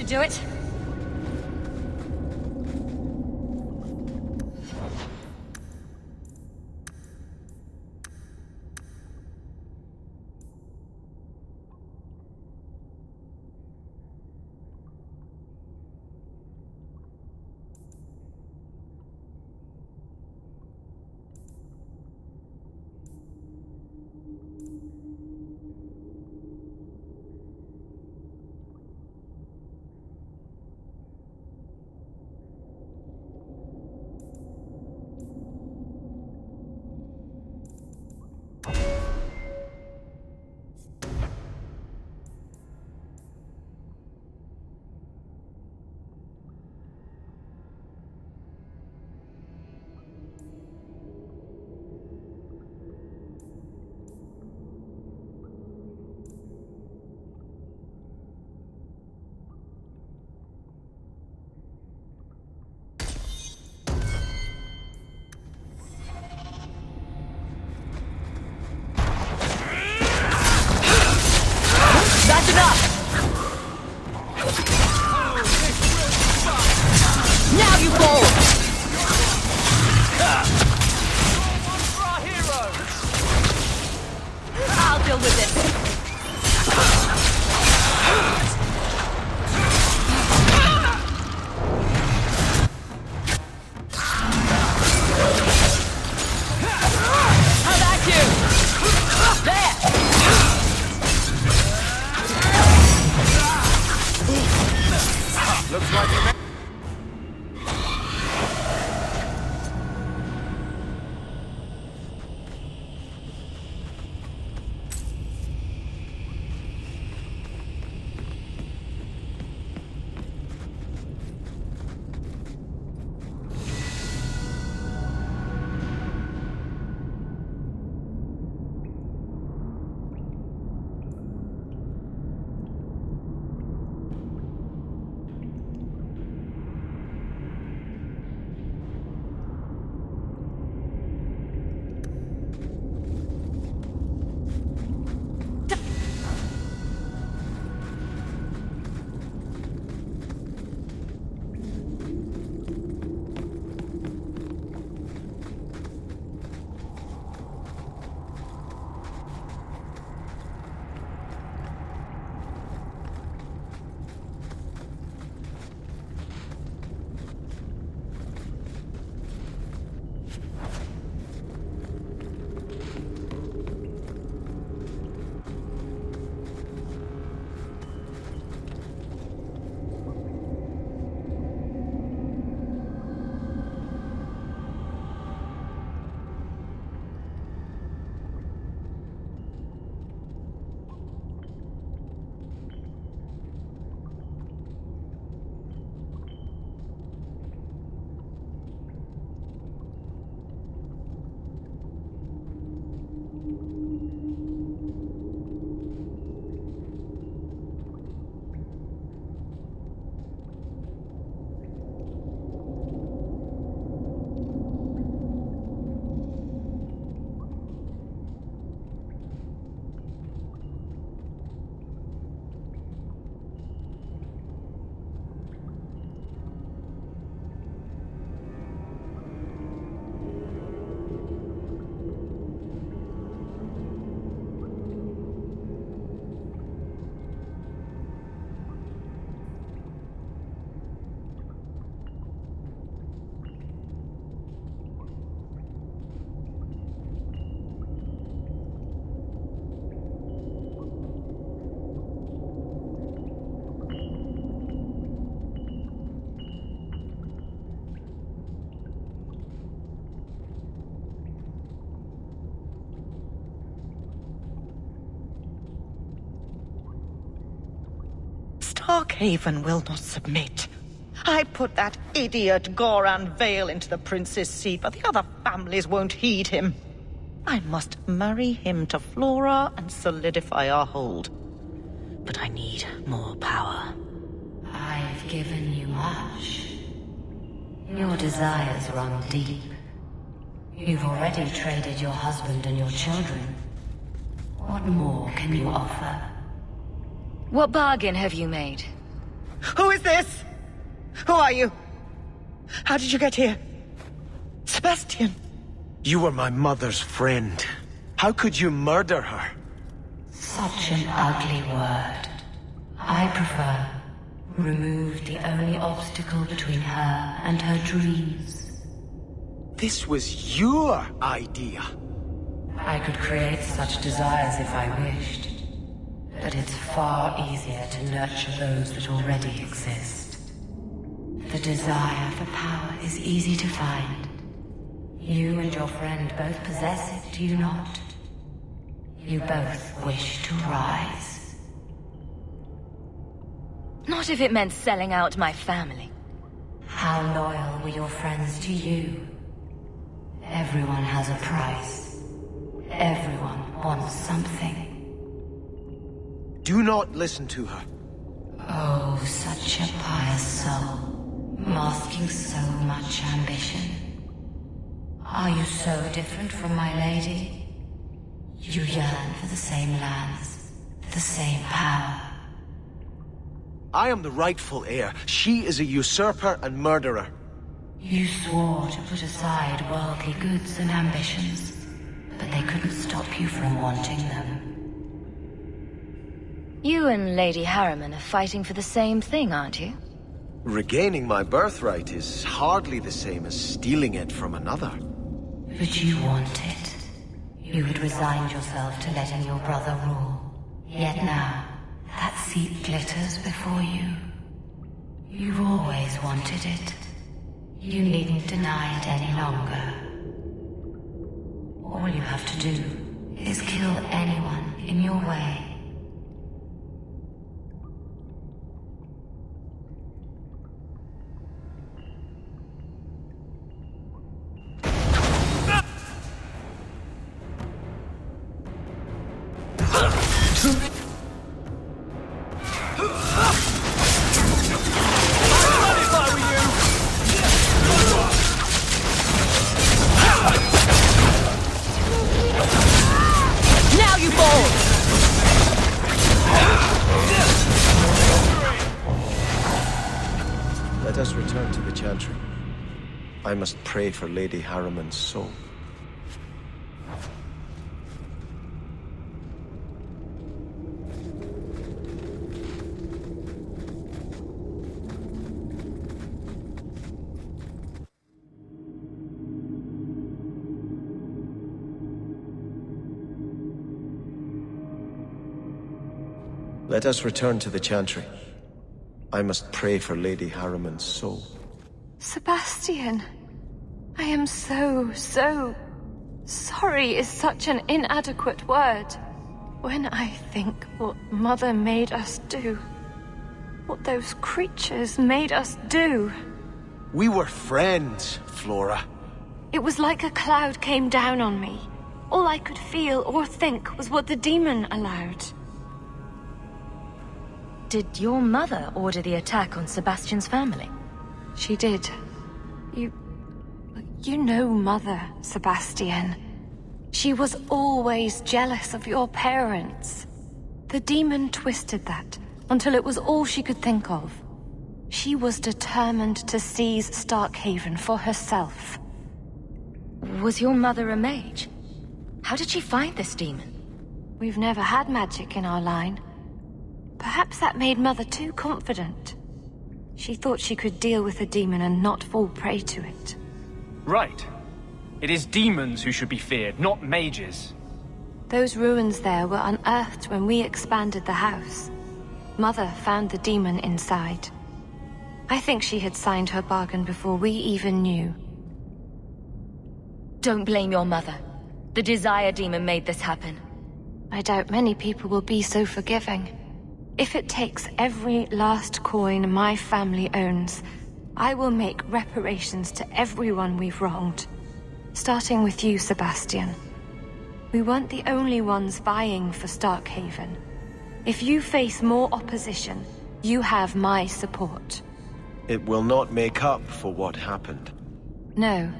should do it. That's enough! Now you fall! I'll deal with this. How about you? There! Looks like you Starkhaven will not submit. I put that idiot Goran Vale into the prince's seat, but the other families won't heed him. I must marry him to Flora and solidify our hold. But I need more power. I've given you much. Your desires run deep. You've already traded your husband and your children. What more can you offer? What bargain have you made? Who is this? Who are you? How did you get here? Sebastian! You were my mother's friend. How could you murder her? Such an ugly word. I prefer remove the only obstacle between her and her dreams. This was your idea. I could create such desires if I wished. But it's far easier to nurture those that already exist. The desire for power is easy to find. You and your friend both possess it, do you not? You both wish to rise. Not if it meant selling out my family. How loyal were your friends to you? Everyone has a price. Everyone wants something. Do not listen to her. Oh, such a pious soul, masking so much ambition. Are you so different from my lady? You yearn for the same lands, the same power. I am the rightful heir. She is a usurper and murderer. You swore to put aside worldly goods and ambitions, but they couldn't stop you from wanting them. You and Lady Harriman are fighting for the same thing, aren't you? Regaining my birthright is hardly the same as stealing it from another. But you want it. You had resigned yourself to letting your brother rule. Yet now, that seat glitters before you. You've always wanted it. You needn't deny it any longer. All you have to do is kill anyone in your way. Let us return to the Chantry. I must pray for Lady Harriman's soul. Let us return to the Chantry. I must pray for Lady Harriman's soul. Sebastian, I am so sorry is such an inadequate word. When I think what Mother made us do, what those creatures made us do. We were friends, Flora. It was like a cloud came down on me. All I could feel or think was what the demon allowed. Did your mother order the attack on Sebastian's family? She did. You know Mother, Sebastian. She was always jealous of your parents. The demon twisted that until it was all she could think of. She was determined to seize Starkhaven for herself. Was your mother a mage? How did she find this demon? We've never had magic in our line. Perhaps that made Mother too confident. She thought she could deal with the demon and not fall prey to it. Right. It is demons who should be feared, not mages. Those ruins there were unearthed when we expanded the house. Mother found the demon inside. I think she had signed her bargain before we even knew. Don't blame your mother. The Desire Demon made this happen. I doubt many people will be so forgiving. If it takes every last coin my family owns, I will make reparations to everyone we've wronged. Starting with you, Sebastian. We weren't the only ones vying for Starkhaven. If you face more opposition, you have my support. It will not make up for what happened. No,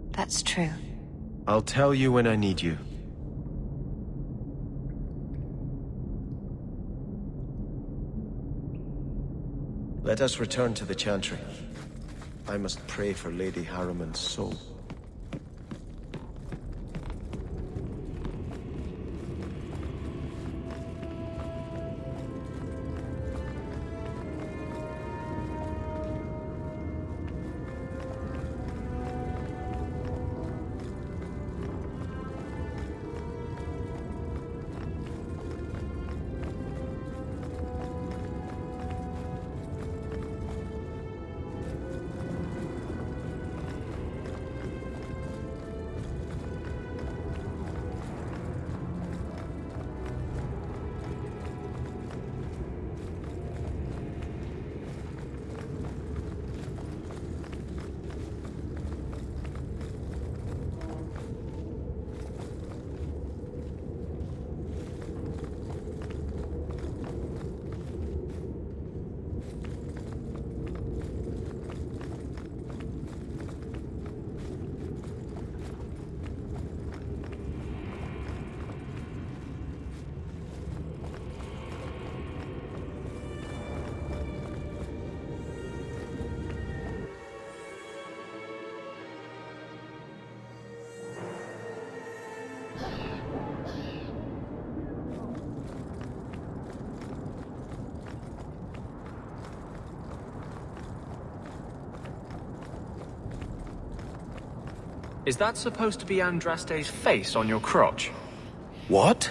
that's true. I'll tell you when I need you. Let us return to the Chantry. I must pray for Lady Harriman's soul. Is that supposed to be Andraste's face on your crotch? What?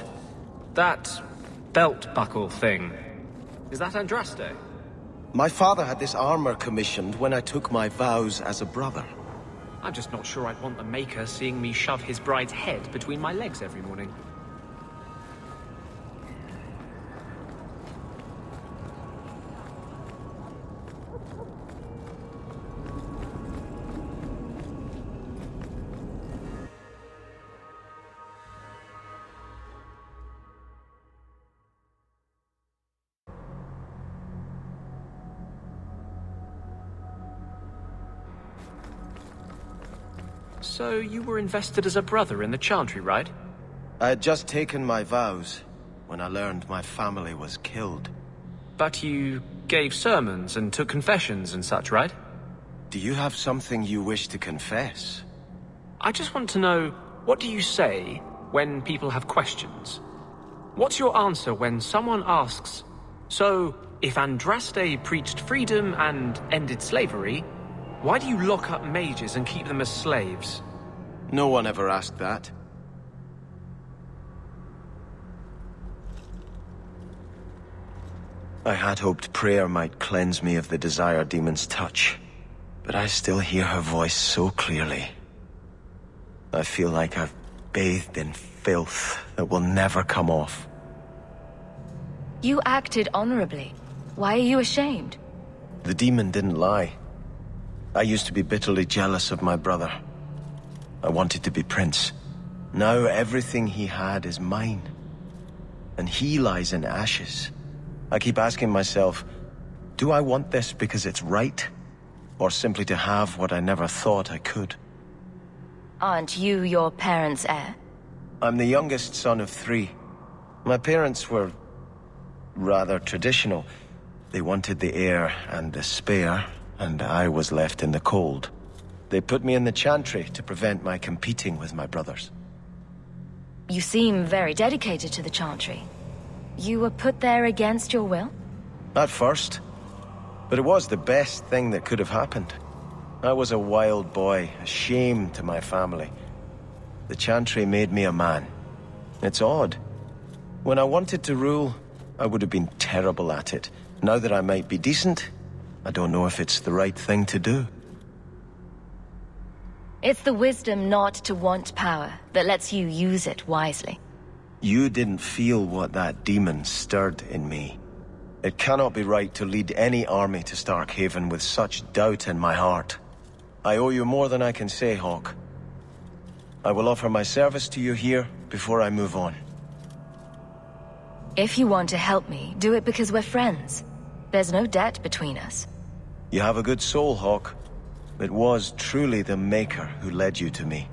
That belt buckle thing. Is that Andraste? My father had this armor commissioned when I took my vows as a brother. I'm just not sure I'd want the Maker seeing me shove his bride's head between my legs every morning. So you were invested as a brother in the Chantry, right? I had just taken my vows when I learned my family was killed. But you gave sermons and took confessions and such, right? Do you have something you wish to confess? I just want to know, what do you say when people have questions? What's your answer when someone asks, so, if Andraste preached freedom and ended slavery, why do you lock up mages and keep them as slaves? No one ever asked that. I had hoped prayer might cleanse me of the Desire Demon's touch, but I still hear her voice so clearly. I feel like I've bathed in filth that will never come off. You acted honorably. Why are you ashamed? The demon didn't lie. I used to be bitterly jealous of my brother. I wanted to be prince. Now everything he had is mine. And he lies in ashes. I keep asking myself, do I want this because it's right? Or simply to have what I never thought I could? Aren't you your parents' heir? I'm the youngest son of 3. My parents were rather traditional. They wanted the heir and the spare, and I was left in the cold. They put me in the Chantry to prevent my competing with my brothers. You seem very dedicated to the Chantry. You were put there against your will? At first. But it was the best thing that could have happened. I was a wild boy, a shame to my family. The Chantry made me a man. It's odd. When I wanted to rule, I would have been terrible at it. Now that I might be decent, I don't know if it's the right thing to do. It's the wisdom not to want power that lets you use it wisely. You didn't feel what that demon stirred in me. It cannot be right to lead any army to Starkhaven with such doubt in my heart. I owe you more than I can say, Hawk. I will offer my service to you here before I move on. If you want to help me, do it because we're friends. There's no debt between us. You have a good soul, Hawk. It was truly the Maker who led you to me.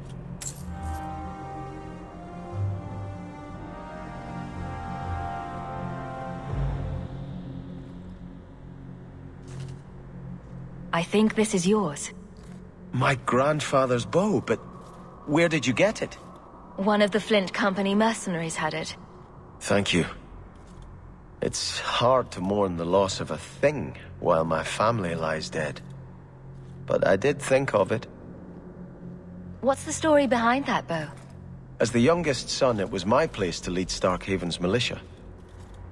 I think this is yours. My grandfather's bow, but where did you get it? One of the Flint Company mercenaries had it. Thank you. It's hard to mourn the loss of a thing while my family lies dead. But I did think of it. What's the story behind that bow? As the youngest son, it was my place to lead Starkhaven's militia.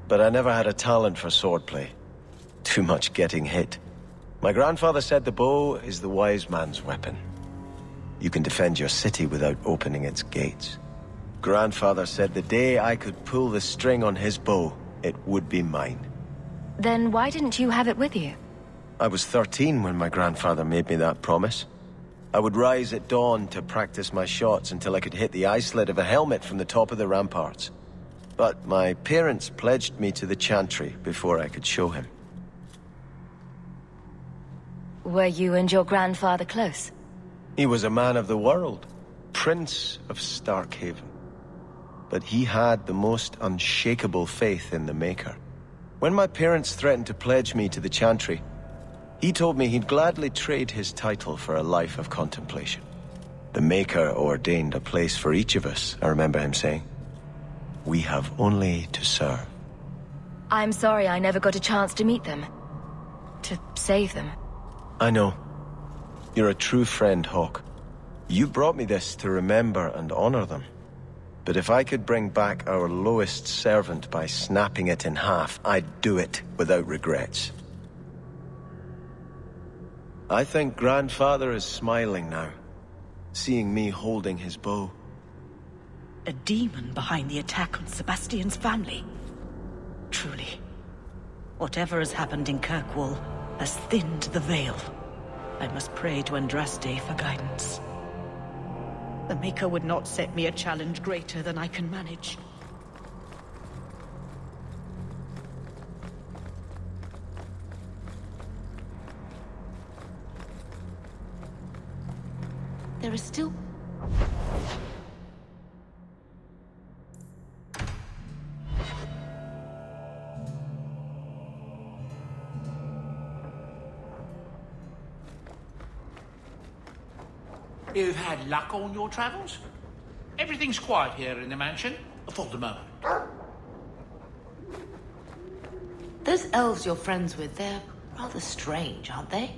But I never had a talent for swordplay. Too much getting hit. My grandfather said the bow is the wise man's weapon. You can defend your city without opening its gates. Grandfather said the day I could pull the string on his bow, it would be mine. Then why didn't you have it with you? I was 13 when my grandfather made me that promise. I would rise at dawn to practice my shots until I could hit the eye slit of a helmet from the top of the ramparts. But my parents pledged me to the chantry before I could show him. Were you and your grandfather close? He was a man of the world, Prince of Starkhaven. But he had the most unshakable faith in the Maker. When my parents threatened to pledge me to the chantry, he told me he'd gladly trade his title for a life of contemplation. The Maker ordained a place for each of us, I remember him saying. We have only to serve. I'm sorry I never got a chance to meet them. To save them. I know. You're a true friend, Hawk. You brought me this to remember and honor them. But if I could bring back our lowest servant by snapping it in half, I'd do it without regrets. I think Grandfather is smiling now, seeing me holding his bow. A demon behind the attack on Sebastian's family. Truly, whatever has happened in Kirkwall has thinned the veil. I must pray to Andraste for guidance. The Maker would not set me a challenge greater than I can manage. There is still... You've had luck on your travels? Everything's quiet here in the mansion, for the moment. Those elves you're friends with, they're rather strange, aren't they?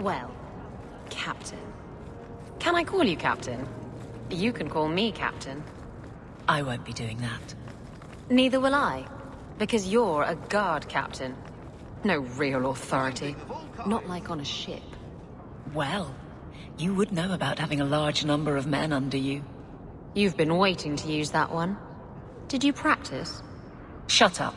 Well, Captain. Can I call you Captain? You can call me Captain. I won't be doing that. Neither will I, because you're a guard captain. No real authority. Not like on a ship. Well, you would know about having a large number of men under you. You've been waiting to use that one. Did you practice? Shut up.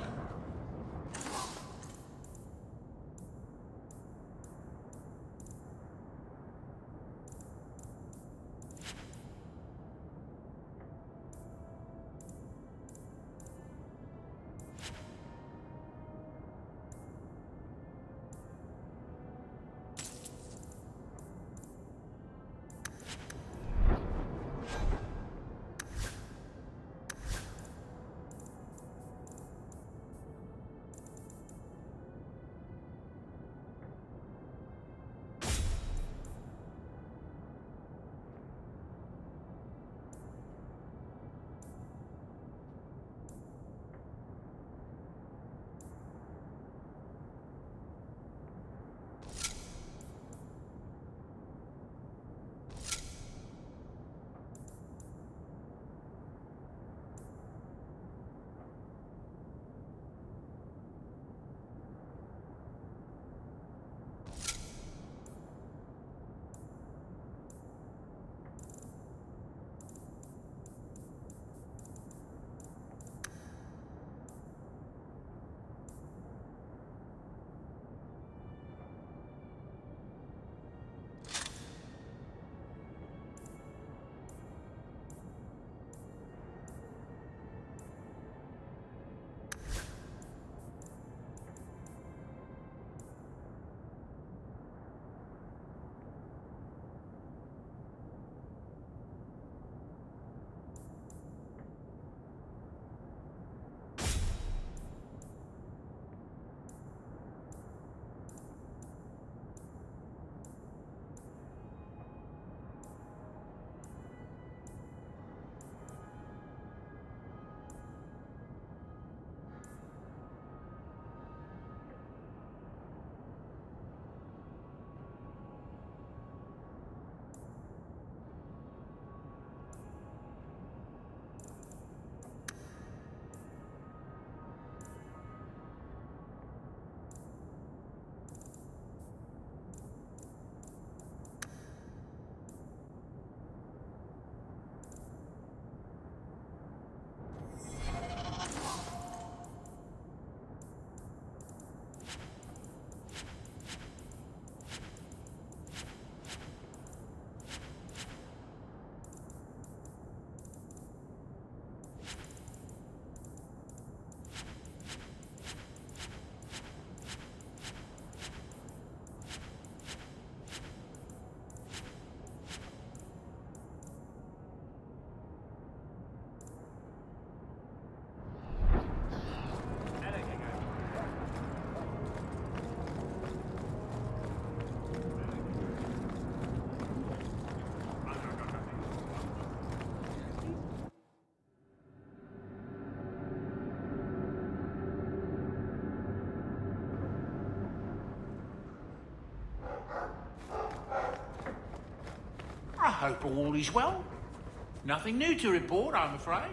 I hope all is well. Nothing new to report, I'm afraid.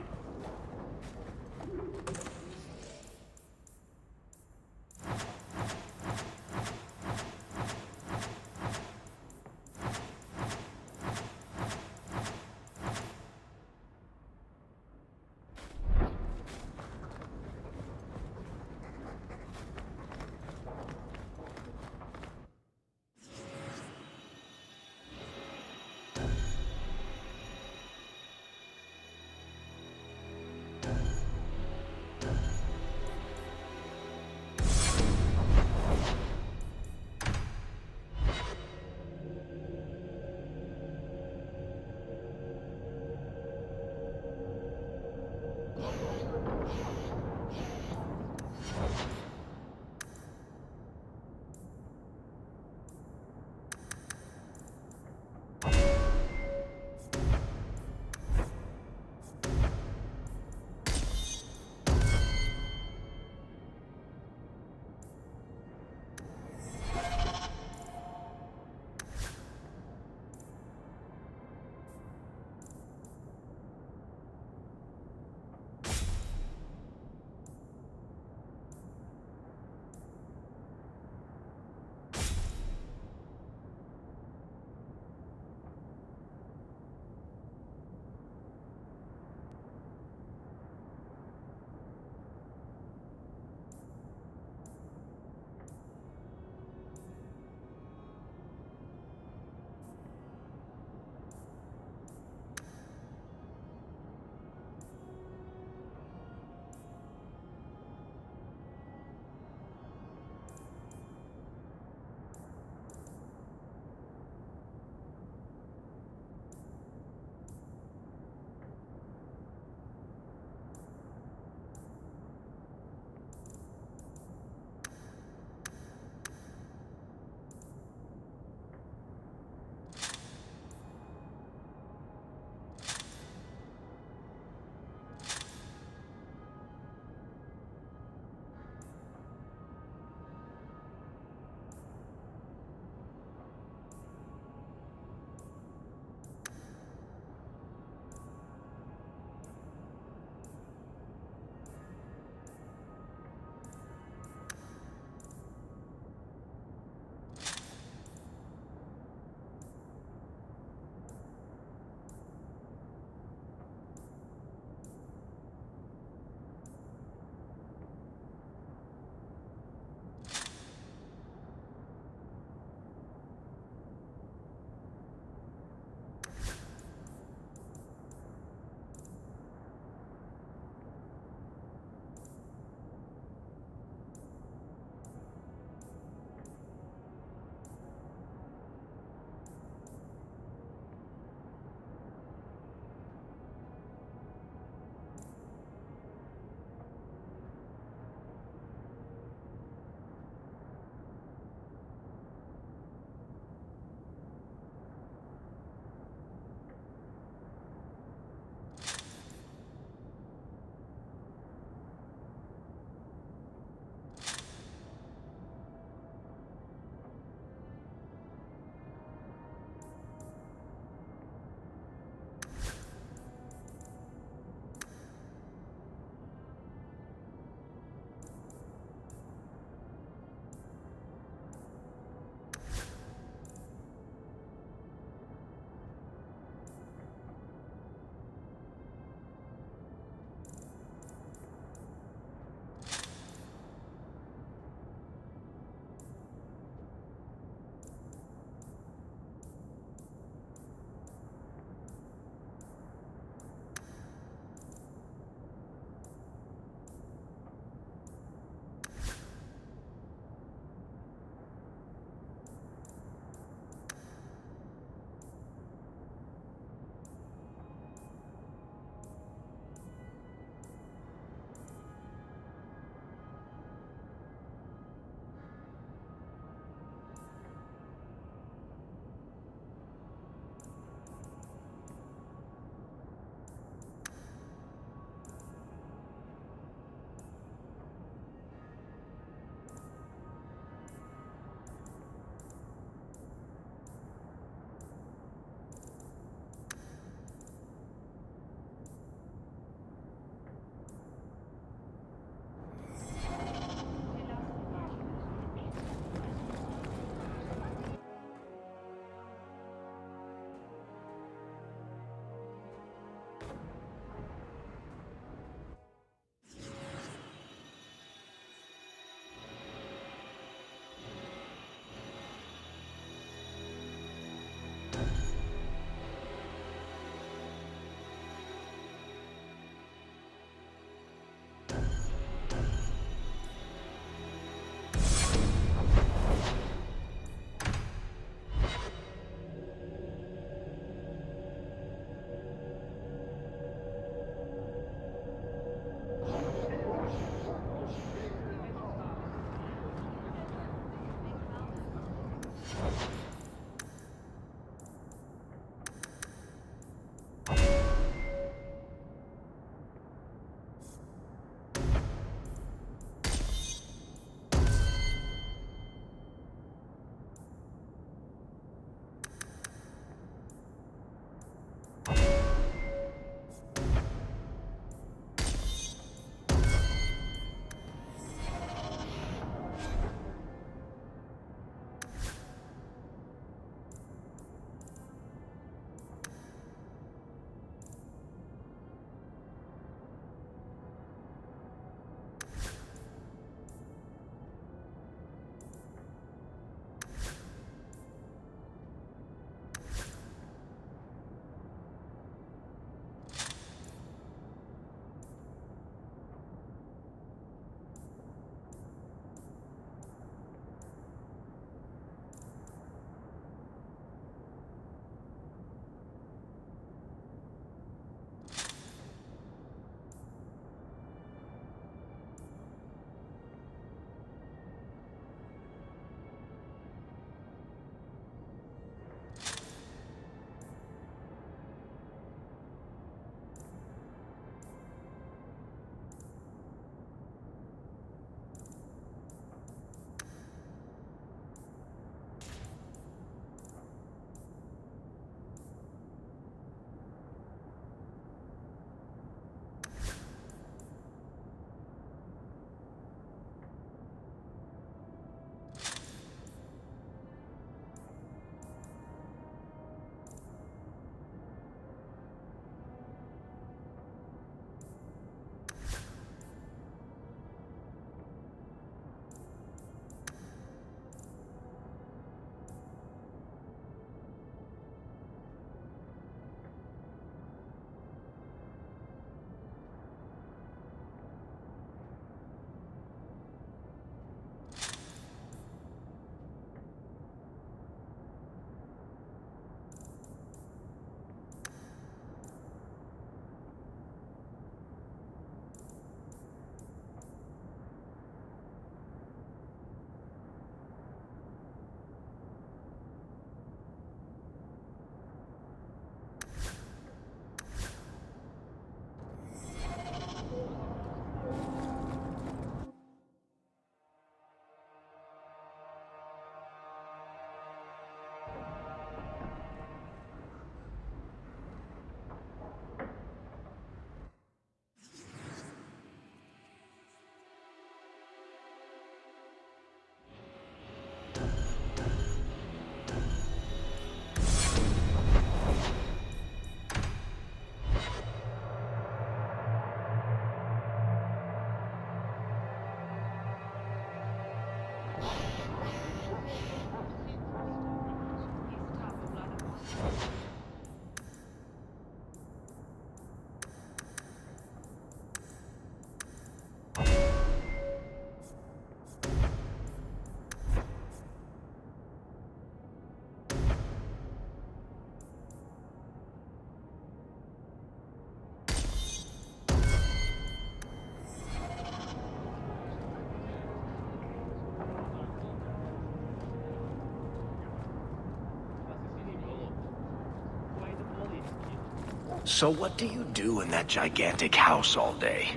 So what do you do in that gigantic house all day?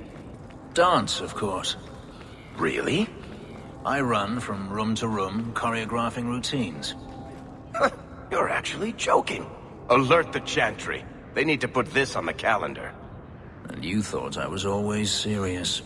Dance, of course. Really? I run from room to room, choreographing routines. You're actually joking. Alert the Chantry. They need to put this on the calendar. And you thought I was always serious.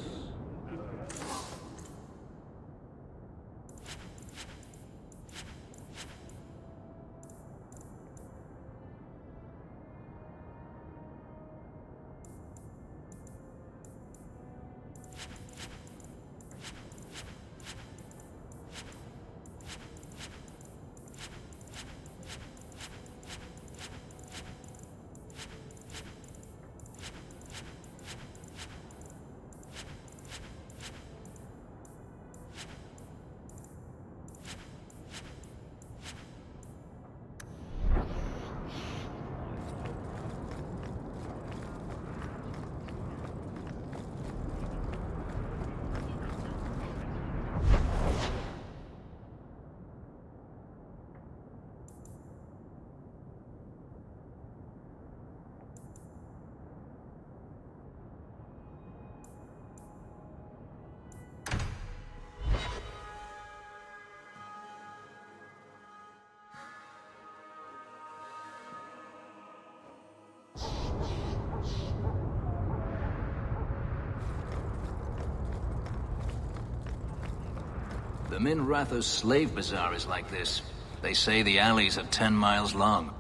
The Min Ratha's slave bazaar is like this. They say the alleys are 10 miles long.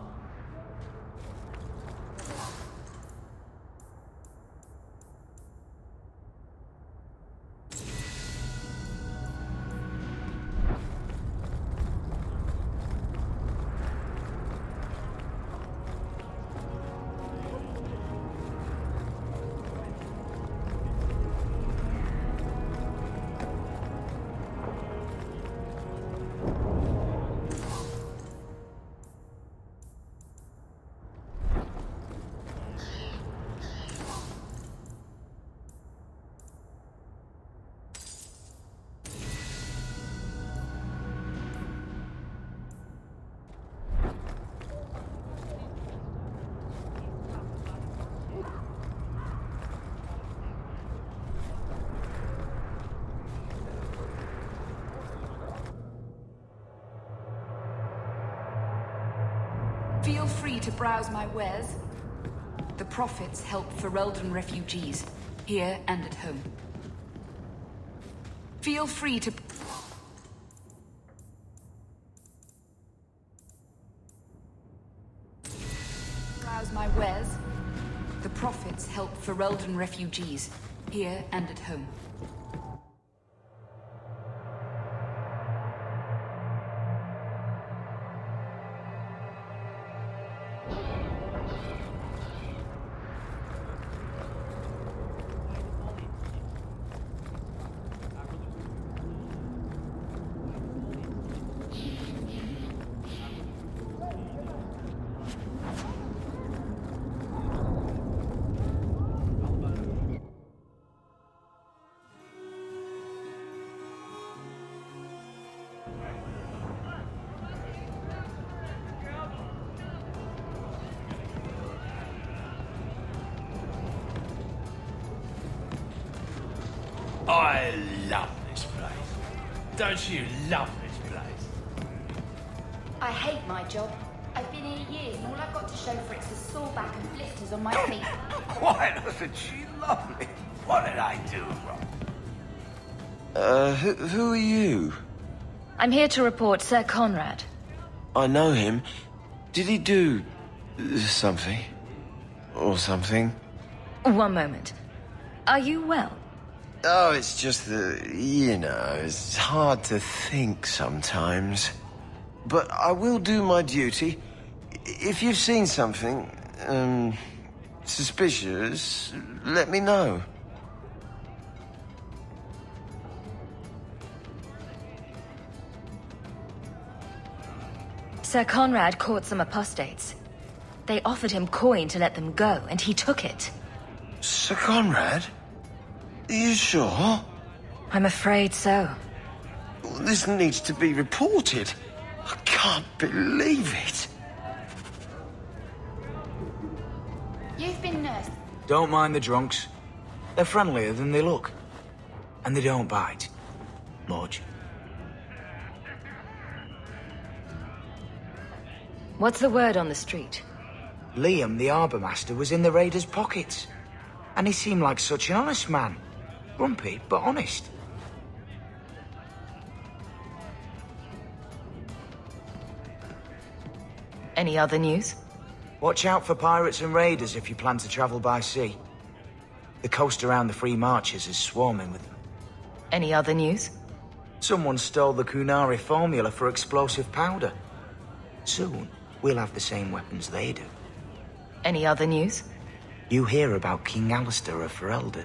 Feel free to browse my wares. The profits help Ferelden refugees, here and at home. Feel free to... browse my wares. The profits help Ferelden refugees, here and at home. I love this place. Don't you love this place? I hate my job. I've been here years, and all I've got to show for it's a sore back and blisters on my feet. Why doesn't she love me? What did I do wrong? Who are you? I'm here to report Sir Conrad. I know him. Did he do... something? Or something? One moment. Are you well? Oh, it's just that, you know, it's hard to think sometimes. But I will do my duty. If you've seen something, suspicious, let me know. Sir Conrad caught some apostates. They offered him coin to let them go, and he took it. Sir Conrad? Are you sure? I'm afraid so. This needs to be reported. I can't believe it. You Don't mind the drunks. They're friendlier than they look. And they don't bite. Much. What's the word on the street? Liam, the harbour master, was in the raiders' pockets. And he seemed like such an honest man. Grumpy, but honest. Any other news? Watch out for pirates and raiders if you plan to travel by sea. The coast around the Free Marches is swarming with them. Any other news? Someone stole the Kunari formula for explosive powder. Soon, we'll have the same weapons they do. Any other news? You hear about King Alistair of Ferelden.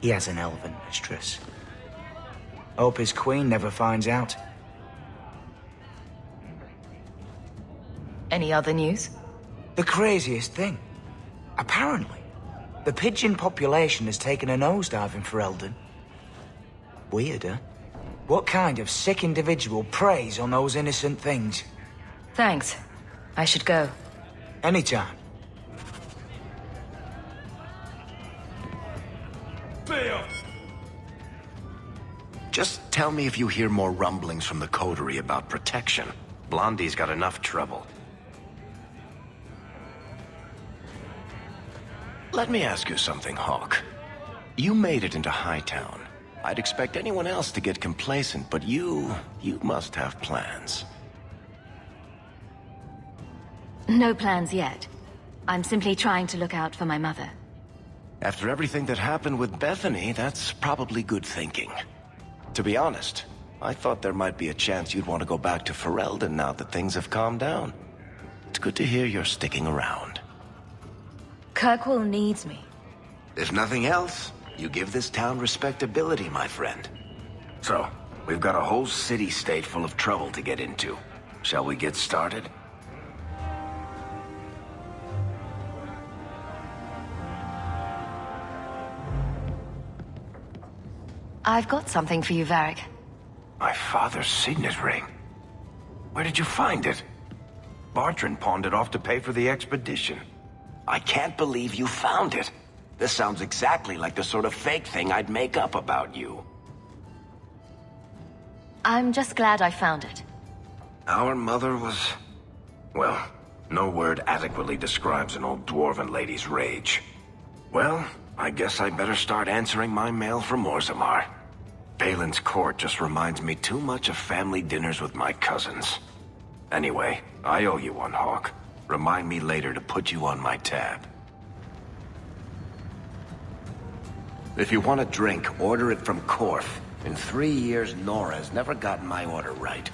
He has an elven mistress. Hope his queen never finds out. Any other news? The craziest thing. Apparently, the pigeon population has taken a nosedive in Ferelden. Weird, huh? What kind of sick individual preys on those innocent things? Thanks. I should go. Anytime. Just tell me if you hear more rumblings from the coterie about protection. Blondie's got enough trouble. Let me ask you something, Hawk. You made it into Hightown. I'd expect anyone else to get complacent, but you must have plans. No plans yet. I'm simply trying to look out for my mother. After everything that happened with Bethany, that's probably good thinking. To be honest, I thought there might be a chance you'd want to go back to Ferelden now that things have calmed down. It's good to hear you're sticking around. Kirkwall needs me. If nothing else, you give this town respectability, my friend. So, we've got a whole city-state full of trouble to get into. Shall we get started? I've got something for you, Varric. My father's signet ring. Where did you find it? Bartrand pawned it off to pay for the expedition. I can't believe you found it. This sounds exactly like the sort of fake thing I'd make up about you. I'm just glad I found it. Our mother was... well, no word adequately describes an old dwarven lady's rage. Well, I guess I better start answering my mail from Orzammar. Balin's court just reminds me too much of family dinners with my cousins. Anyway, I owe you one, Hawk. Remind me later to put you on my tab. If you want a drink, order it from Korth. In 3 years, Nora has never gotten my order right.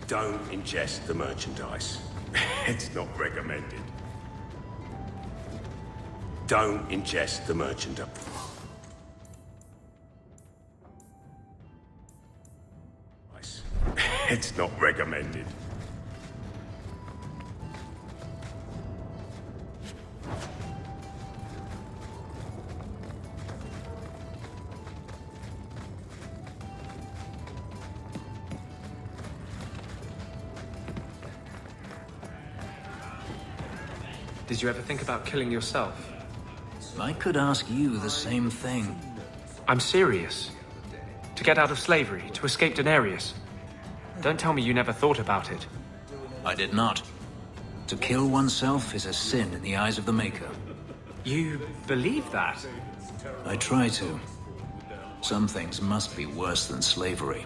Don't ingest the merchandise. It's not recommended. Don't ingest the merchandise. It's not recommended. Did you ever think about killing yourself? I could ask you the same thing. I'm serious. To get out of slavery, to escape Daenerys. Don't tell me you never thought about it. I did not. To kill oneself is a sin in the eyes of the Maker. You believe that? I try to. Some things must be worse than slavery.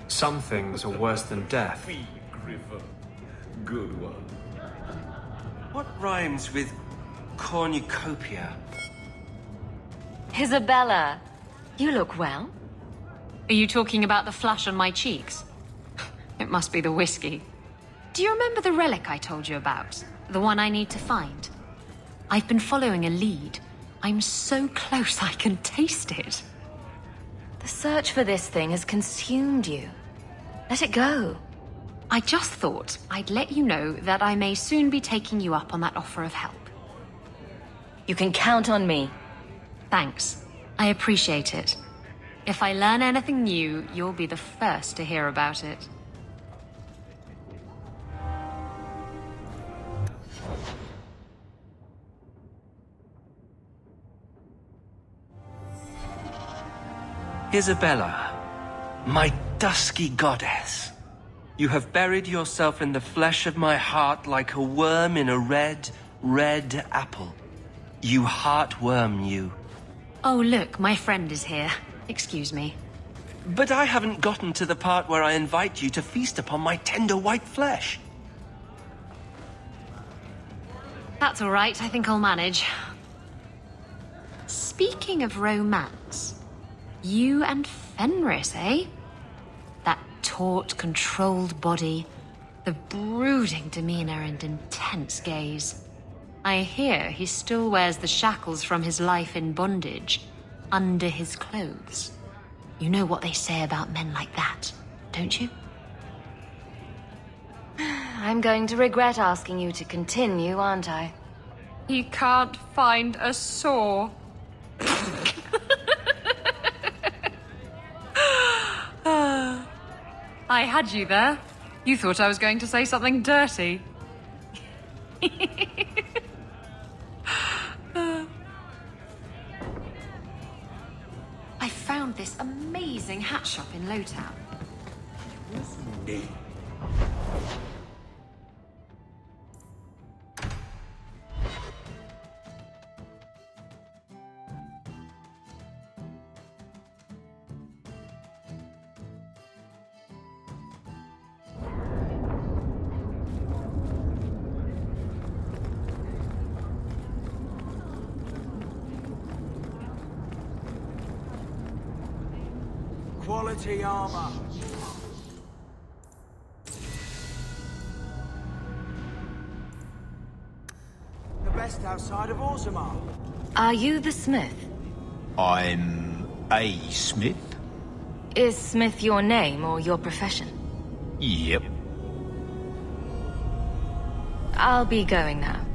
Some things are worse than death. Good one. What rhymes with cornucopia? Isabella, you look well. Are you talking about the flush on my cheeks? It must be the whiskey. Do you remember the relic I told you about? The one I need to find? I've been following a lead. I'm so close I can taste it. The search for this thing has consumed you. Let it go. I just thought I'd let you know that I may soon be taking you up on that offer of help. You can count on me. Thanks. I appreciate it. If I learn anything new, you'll be the first to hear about it. Isabella, my dusky goddess, you have buried yourself in the flesh of my heart like a worm in a red, red apple. You heartworm, you. Oh, look, my friend is here. Excuse me. But I haven't gotten to the part where I invite you to feast upon my tender white flesh. That's all right, I think I'll manage. Speaking of romance, you and Fenris, eh? That taut, controlled body, the brooding demeanor and intense gaze. I hear he still wears the shackles from his life in bondage under his clothes. You know what they say about men like that, don't you? I'm going to regret asking you to continue, aren't I? He can't find a saw. I had you there. You thought I was going to say something dirty. I found this amazing hat shop in Lowtown. Quality armor. The best outside of Orzammar. Are you the smith? I'm a smith. Is Smith your name or your profession? Yep. I'll be going now.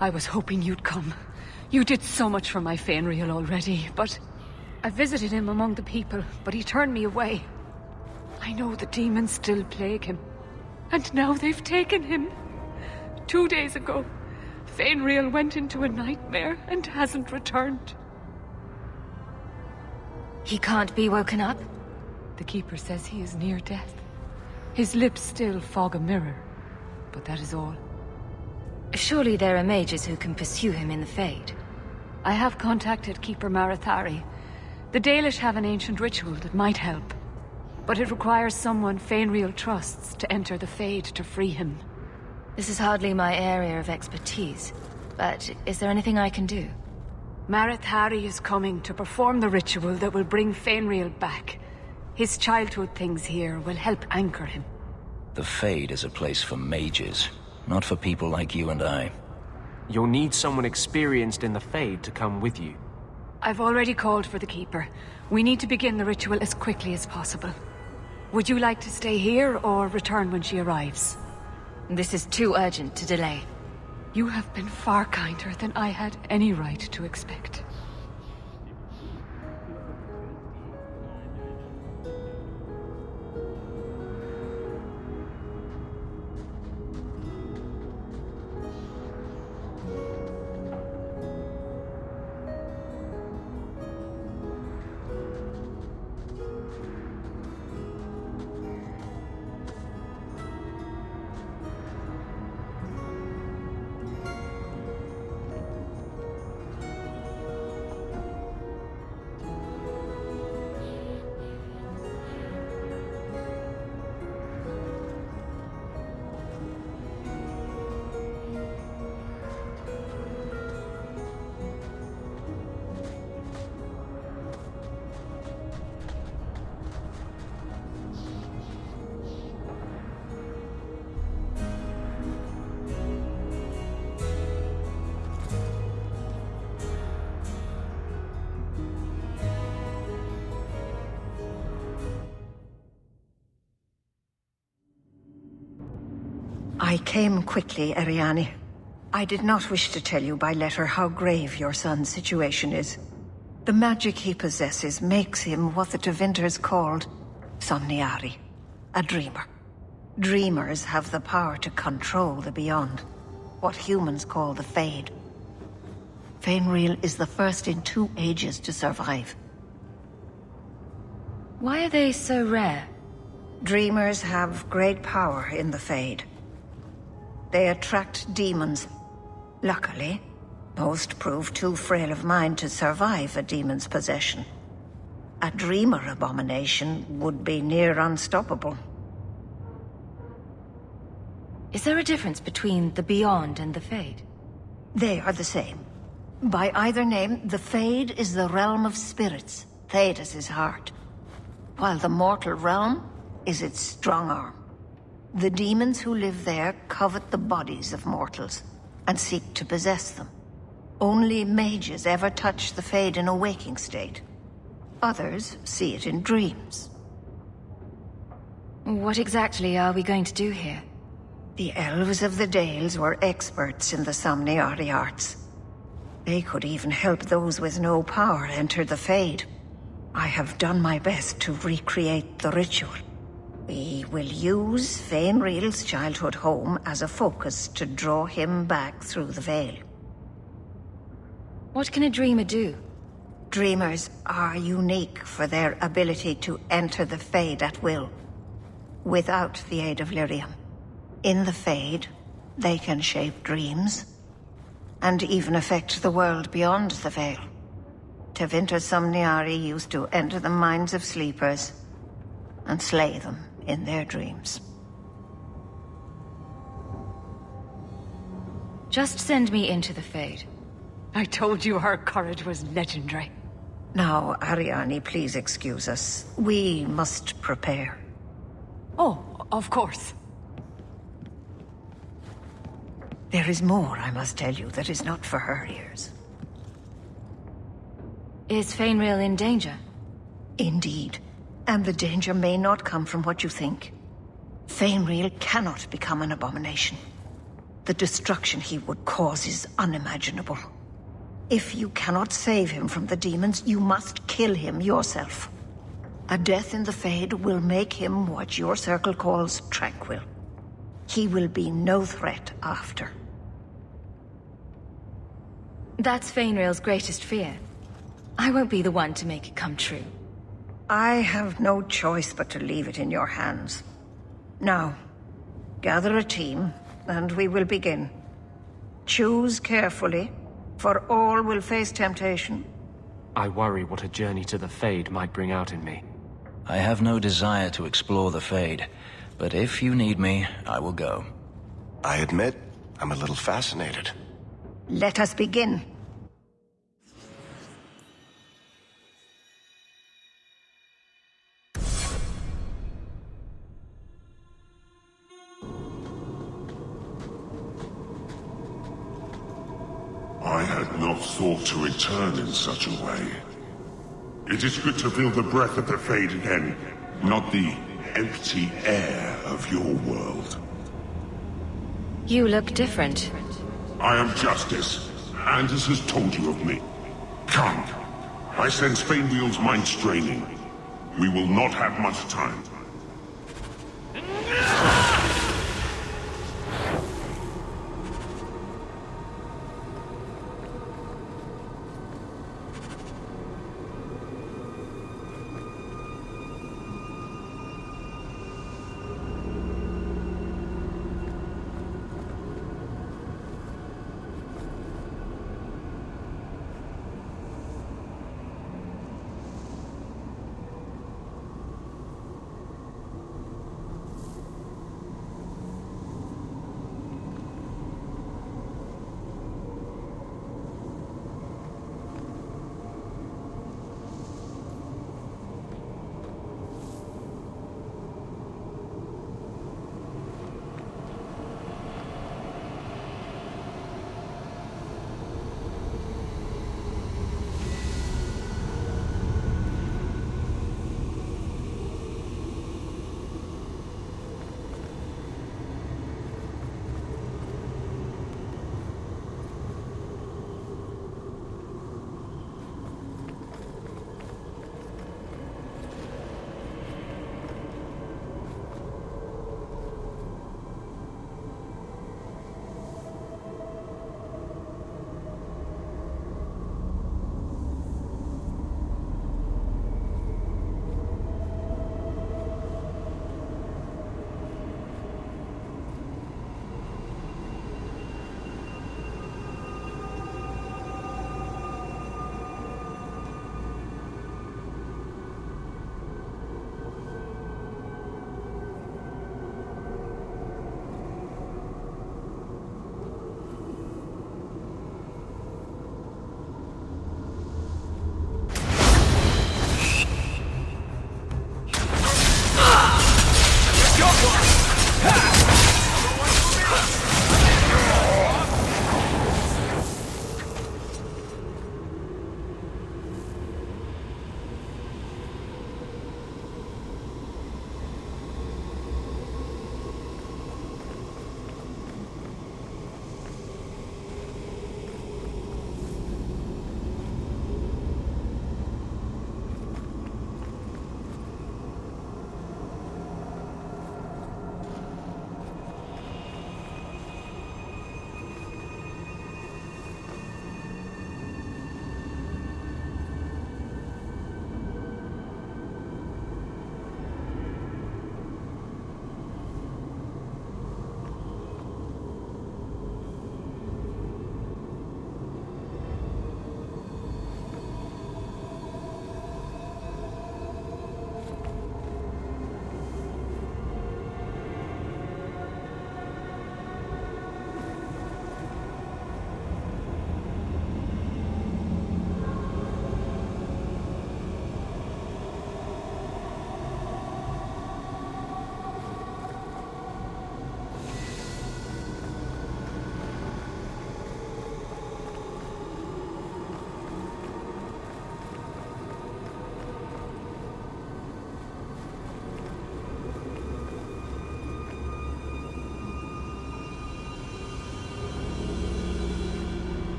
I was hoping you'd come. You did so much for my Fainreal already, but... I visited him among the people, but he turned me away. I know the demons still plague him. And now they've taken him. 2 days ago, Fainreal went into a nightmare and hasn't returned. He can't be woken up? The Keeper says he is near death. His lips still fog a mirror, but that is all. Surely there are mages who can pursue him in the Fade. I have contacted Keeper Marathari. The Dalish have an ancient ritual that might help, but it requires someone Fainreal trusts to enter the Fade to free him. This is hardly my area of expertise, but is there anything I can do? Marathari is coming to perform the ritual that will bring Fainreal back. His childhood things here will help anchor him. The Fade is a place for mages, not for people like you and I. You'll need someone experienced in the Fade to come with you. I've already called for the Keeper. We need to begin the ritual as quickly as possible. Would you like to stay here or return when she arrives? This is too urgent to delay. You have been far kinder than I had any right to expect. I came quickly, Ariane. I did not wish to tell you by letter how grave your son's situation is. The magic he possesses makes him what the Tevinters called Somniari, a dreamer. Dreamers have the power to control the beyond, what humans call the Fade. Fainreal is the first in 2 ages to survive. Why are they so rare? Dreamers have great power in the Fade. They attract demons. Luckily, most prove too frail of mind to survive a demon's possession. A dreamer abomination would be near unstoppable. Is there a difference between the Beyond and the Fade? They are the same. By either name, the Fade is the realm of spirits, Thedas' heart, while the mortal realm is its strong arm. The demons who live there covet the bodies of mortals and seek to possess them. Only mages ever touch the Fade in a waking state. Others see it in dreams. What exactly are we going to do here? The elves of the Dales were experts in the Somniari arts. They could even help those with no power enter the Fade. I have done my best to recreate the ritual. We will use Fainreal's childhood home as a focus to draw him back through the veil. What can a dreamer do? Dreamers are unique for their ability to enter the Fade at will, without the aid of Lyrium. In the Fade, they can shape dreams, and even affect the world beyond the veil. Tevinter Somniari used to enter the minds of sleepers and slay them in their dreams. Just send me into the Fade. I told you her courage was legendary. Now, Ariane, please excuse us. We must prepare. Oh, of course. There is more I must tell you that is not for her ears. Is Fainreal in danger? Indeed. And the danger may not come from what you think. Fainreal cannot become an abomination. The destruction he would cause is unimaginable. If you cannot save him from the demons, you must kill him yourself. A death in the Fade will make him what your circle calls tranquil. He will be no threat after. That's Fainrail's greatest fear. I won't be the one to make it come true. I have no choice but to leave it in your hands. Now, gather a team, and we will begin. Choose carefully, for all will face temptation. I worry what a journey to the Fade might bring out in me. I have no desire to explore the Fade, but if you need me, I will go. I admit, I'm a little fascinated. Let us begin. I had not thought to return in such a way. It is good to feel the breath of the Fade again, not the empty air of your world. You look different. I am Justice. Anders has told you of me. Come. I sense Fainwheel's mind straining. We will not have much time.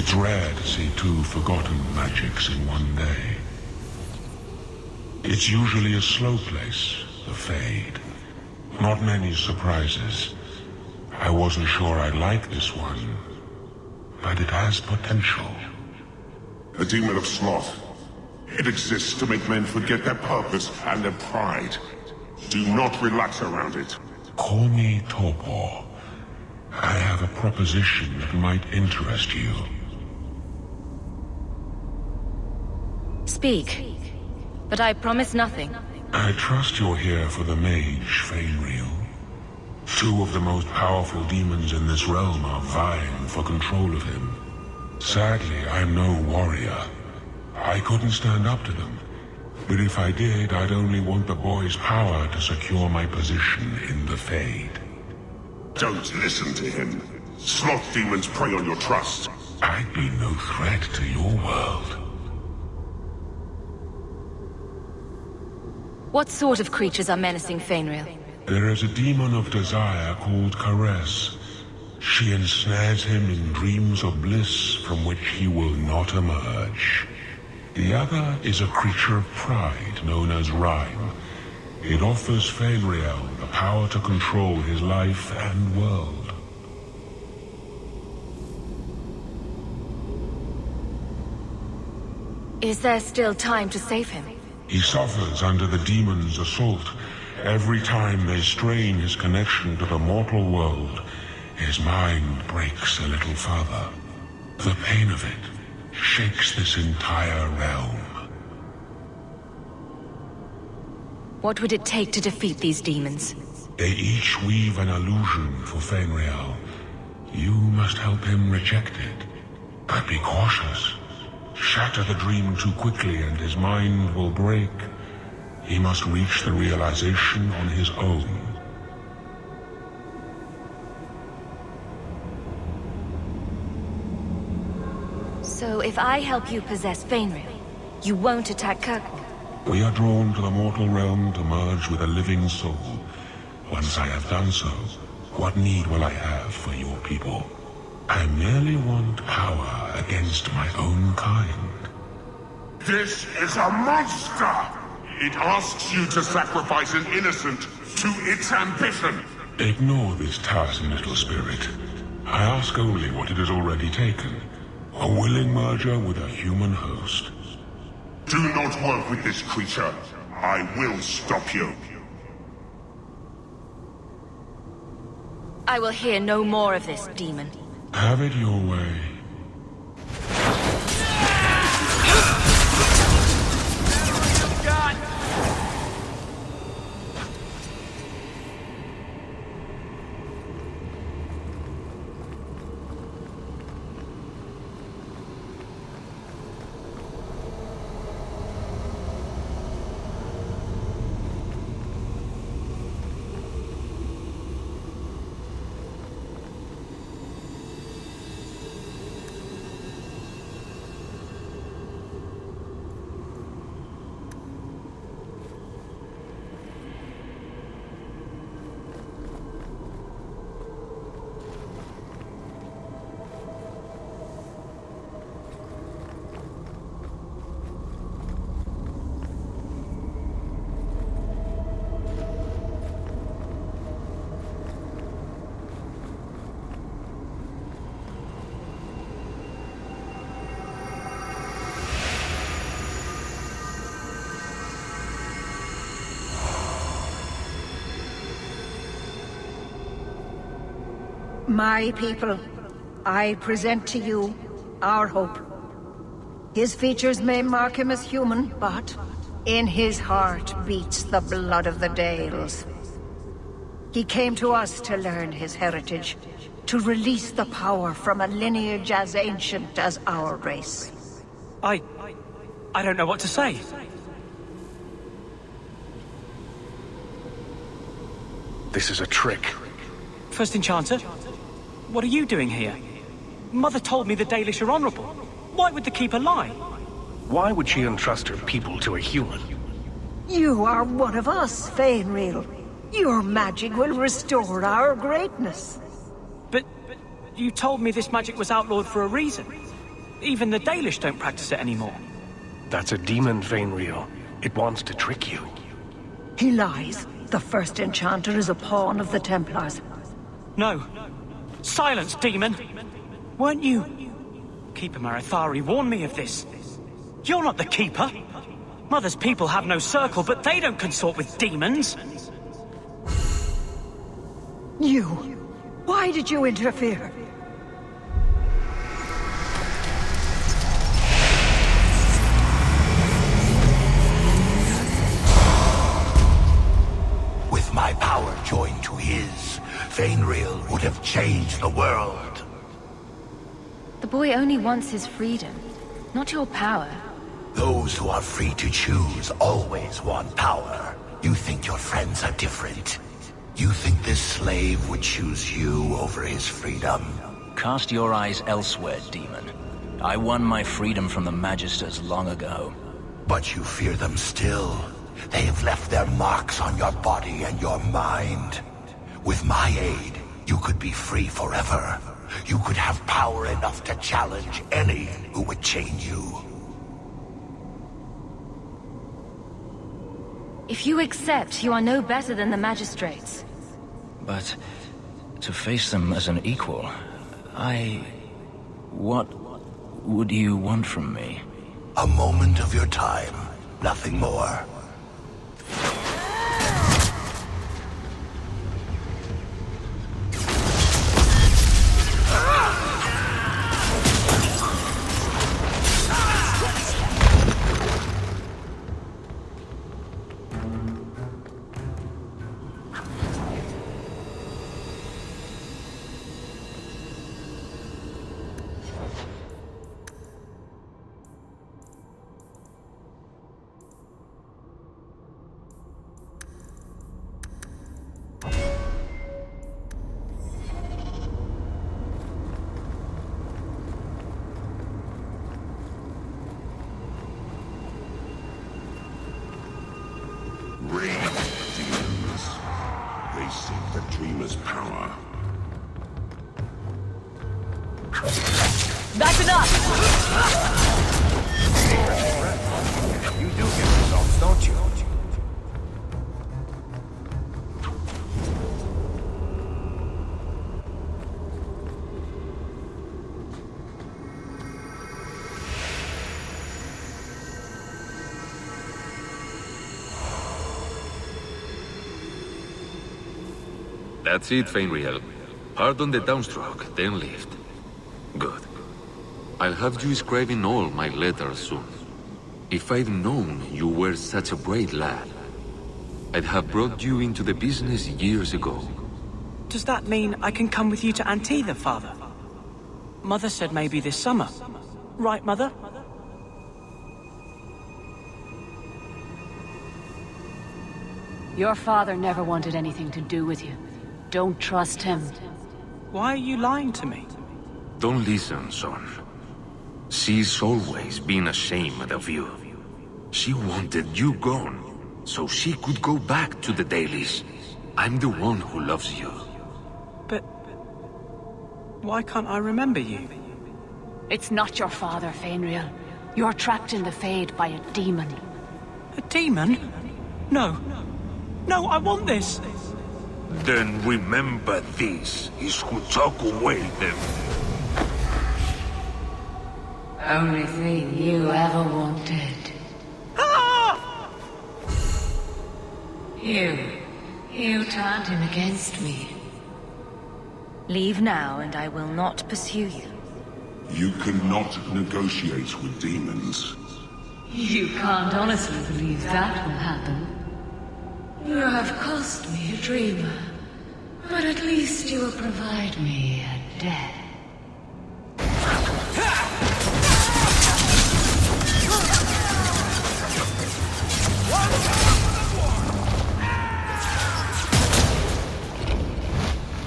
It's rare to see two forgotten magics in one day. It's usually a slow place, the Fade. Not many surprises. I wasn't sure I'd like this one, but it has potential. A demon of sloth. It exists to make men forget their purpose and their pride. Do not relax around it. Call me Torpor. I have a proposition that might interest you. Speak, but I promise nothing. I trust you're here for the mage, Fainriel. Two of the most powerful demons in this realm are vying for control of him. Sadly, I'm no warrior. I couldn't stand up to them. But if I did, I'd only want the boy's power to secure my position in the Fade. Don't listen to him. Sloth demons prey on your trust. I'd be no threat to your world. What sort of creatures are menacing Fainriel? There is a demon of desire called Caress. She ensnares him in dreams of bliss from which he will not emerge. The other is a creature of pride known as Rhyme. It offers Fainriel the power to control his life and world. Is there still time to save him? He suffers under the demon's assault. Every time they strain his connection to the mortal world, his mind breaks a little further. The pain of it shakes this entire realm. What would it take to defeat these demons? They each weave an illusion for Fainriel. You must help him reject it. But be cautious. Shatter the dream too quickly and his mind will break. He must reach the realization on his own. So if I help you possess Fainriel, you won't attack Kirkwood? We are drawn to the mortal realm to merge with a living soul. Once I have done so, what need will I have for your people? I merely want power against my own kind. This is a monster! It asks you to sacrifice an innocent to its ambition. Ignore this tiresome little spirit. I ask only what it has already taken. A willing merger with a human host. Do not work with this creature. I will stop you. I will hear no more of this demon. Have it your way. My people, I present to you our hope. His features may mark him as human, but in his heart beats the blood of the Dales. He came to us to learn his heritage, to release the power from a lineage as ancient as our race. I don't know what to say. This is a trick. First Enchanter, what are you doing here? Mother told me the Dalish are honorable. Why would the Keeper lie? Why would she entrust her people to a human? You are one of us, Fainriel. Your magic will restore our greatness. But you told me this magic was outlawed for a reason. Even the Dalish don't practice it anymore. That's a demon, Fainreal. It wants to trick you. He lies. The first enchanter is a pawn of the Templars. No. Silence, demon! Weren't you... Keeper Marathari warned me of this. You're not the Keeper. Mother's people have no circle, but they don't consort with demons. You! Why did you interfere? With my power joined to his, Fainreal would have changed the world. The boy only wants his freedom, not your power. Those who are free to choose always want power. You think your friends are different. You think this slave would choose you over his freedom? Cast your eyes elsewhere, demon. I won my freedom from the Magisters long ago. But you fear them still. They have left their marks on your body and your mind. With my aid, you could be free forever. You could have power enough to challenge any who would chain you. If you accept, you are no better than the magistrates. But to face them as an equal, what would you want from me? A moment of your time, nothing more. That's enough! You do get results, don't you? That's it, Fainreal. Pardon the downstroke, then lift. Good. I'll have you scribing all my letters soon. If I'd known you were such a brave lad, I'd have brought you into the business years ago. Does that mean I can come with you to Antitha, Father? Mother said maybe this summer. Right, Mother? Your father never wanted anything to do with you. Don't trust him. Why are you lying to me? Don't listen, son. She's always been ashamed of you. She wanted you gone, so she could go back to the dailies. I'm the one who loves you. But... why can't I remember you? It's not your father, Fainreal. You're trapped in the Fade by a demon. A demon? No. No, I want this! Then remember this is who took away them. Only thing you ever wanted. Ah! You turned him against me. Leave now, and I will not pursue you. You cannot negotiate with demons. You can't honestly believe that will happen. You have cost me a dreamer, but at least you will provide me a death.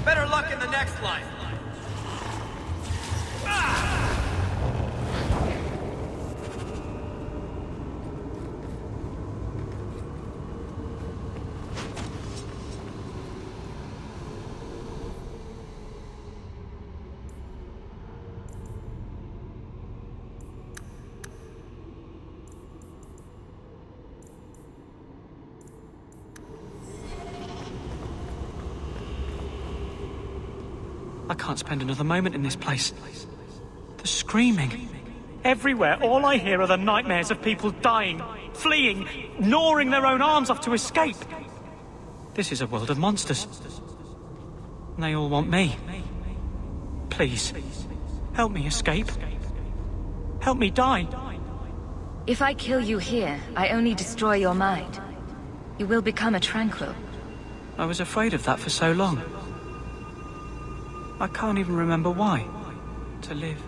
Better luck in the next life. I can't spend another moment in this place. The screaming. Everywhere, all I hear are the nightmares of people dying, fleeing, gnawing their own arms off to escape. This is a world of monsters. And they all want me. Please, help me escape. Help me die. If I kill you here, I only destroy your mind. You will become a tranquil. I was afraid of that for so long. I can't even remember why. To live.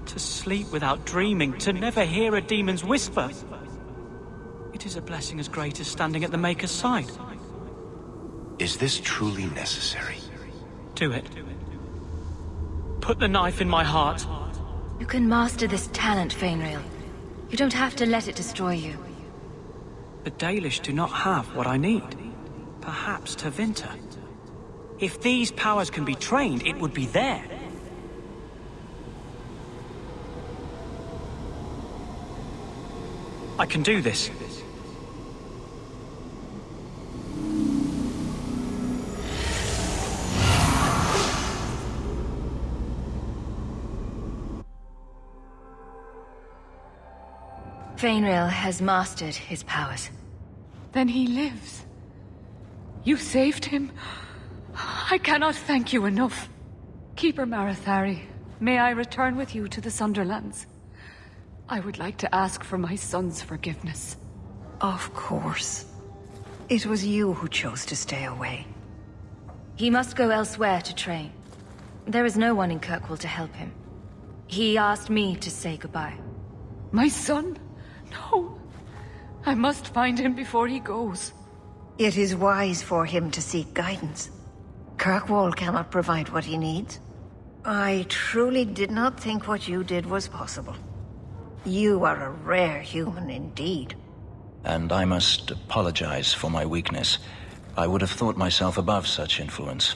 To sleep without dreaming. To never hear a demon's whisper. It is a blessing as great as standing at the Maker's side. Is this truly necessary? Do it. Put the knife in my heart. You can master this talent, Fainriel. You don't have to let it destroy you. The Dalish do not have what I need. Perhaps Tevinter. If these powers can be trained, it would be there. I can do this. Fainriel has mastered his powers. Then he lives. You saved him. I cannot thank you enough. Keeper Marathari, may I return with you to the Sunderlands? I would like to ask for my son's forgiveness. Of course. It was you who chose to stay away. He must go elsewhere to train. There is no one in Kirkwall to help him. He asked me to say goodbye. My son? No. I must find him before he goes. It is wise for him to seek guidance. Kirkwall cannot provide what he needs. I truly did not think what you did was possible. You are a rare human indeed. And I must apologize for my weakness. I would have thought myself above such influence.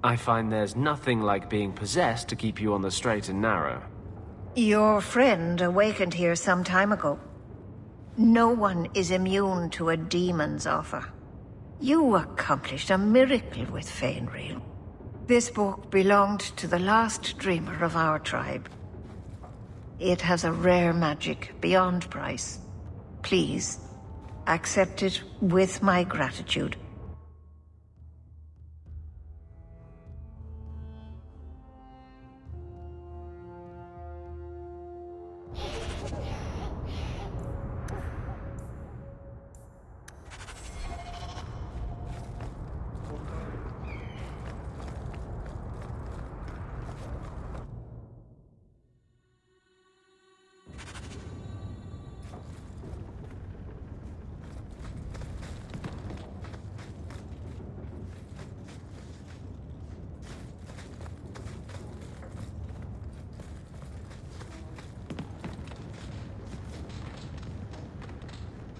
I find there's nothing like being possessed to keep you on the straight and narrow. Your friend awakened here some time ago. No one is immune to a demon's offer. You accomplished a miracle with Fainriel. This book belonged to the last dreamer of our tribe. It has a rare magic beyond price. Please, accept it with my gratitude.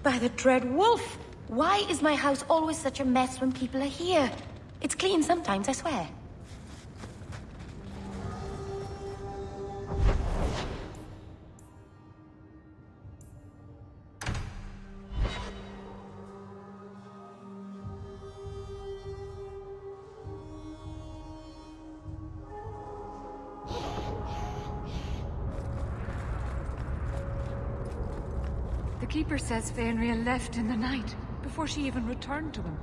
By the dread wolf! Why is my house always such a mess when people are here? It's clean sometimes, I swear. The Keeper says Fainriel left in the night, before she even returned to him.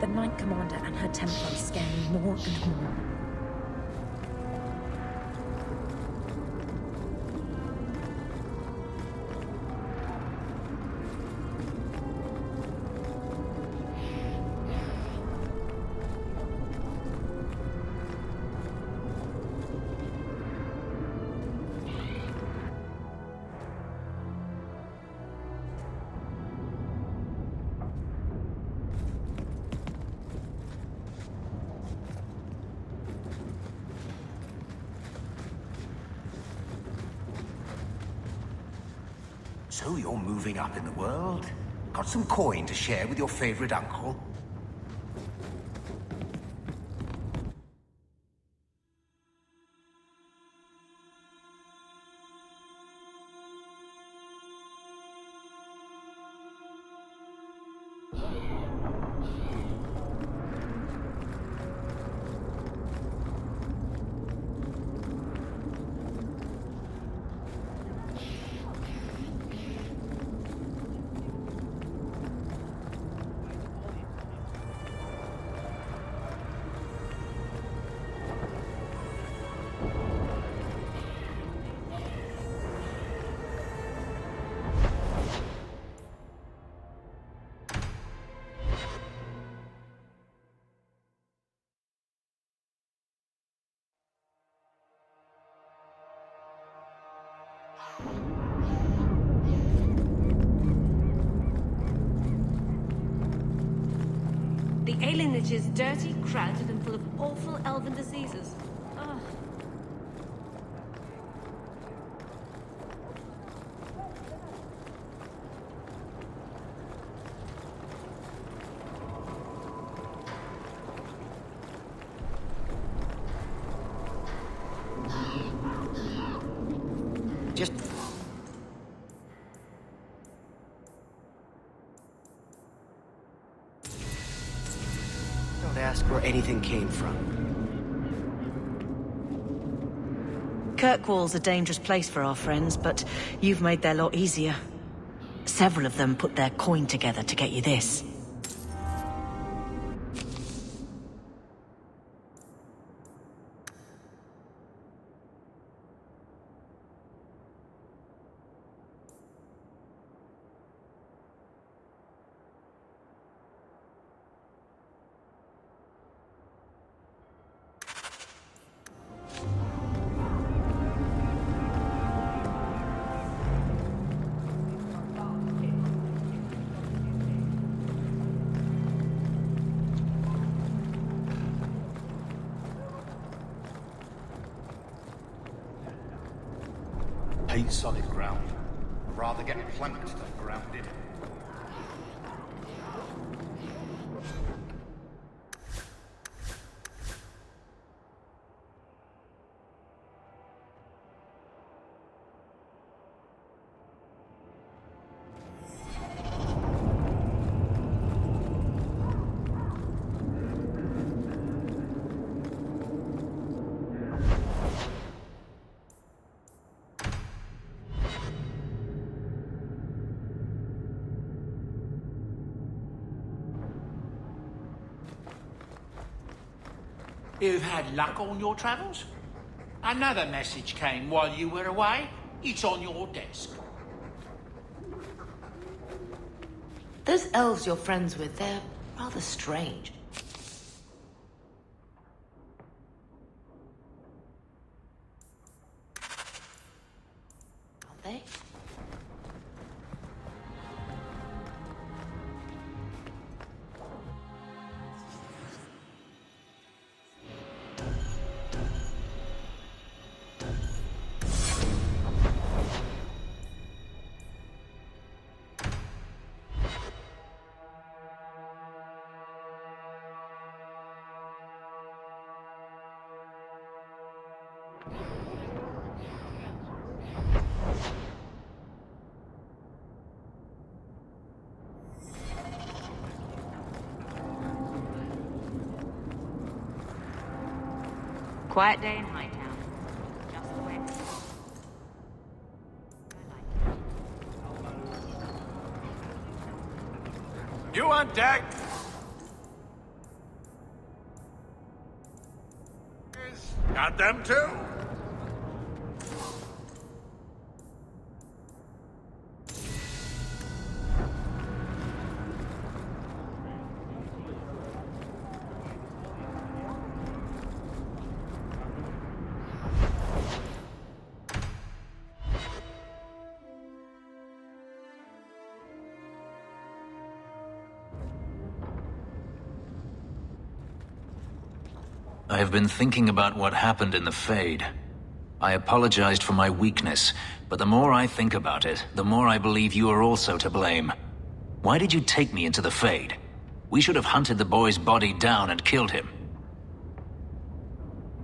The Knight Commander and her Templars scare me more and more. So you're moving up in the world? Got some coin to share with your favorite uncle? The alienage is dirty, crowded, and full of awful elven diseases. Ugh. Just... Don't ask where anything came from. Kirkwall's a dangerous place for our friends, but you've made their lot easier. Several of them put their coin together to get you this. Hate solid ground. Rather get planked than grounded. You've had luck on your travels? Another message came while you were away. It's on your desk. Those elves you're friends with, they're rather strange. Aren't they? Quiet day in Hightown. Just the way. You on deck? Got them too? I have been thinking about what happened in the Fade. I apologized for my weakness, but the more I think about it, the more I believe you are also to blame. Why did you take me into the Fade? We should have hunted the boy's body down and killed him.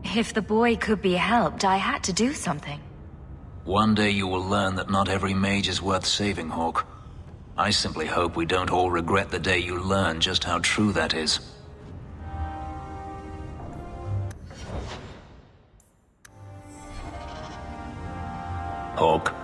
If the boy could be helped, I had to do something. One day you will learn that not every mage is worth saving, Hawk. I simply hope we don't all regret the day you learn just how true that is. Hawk.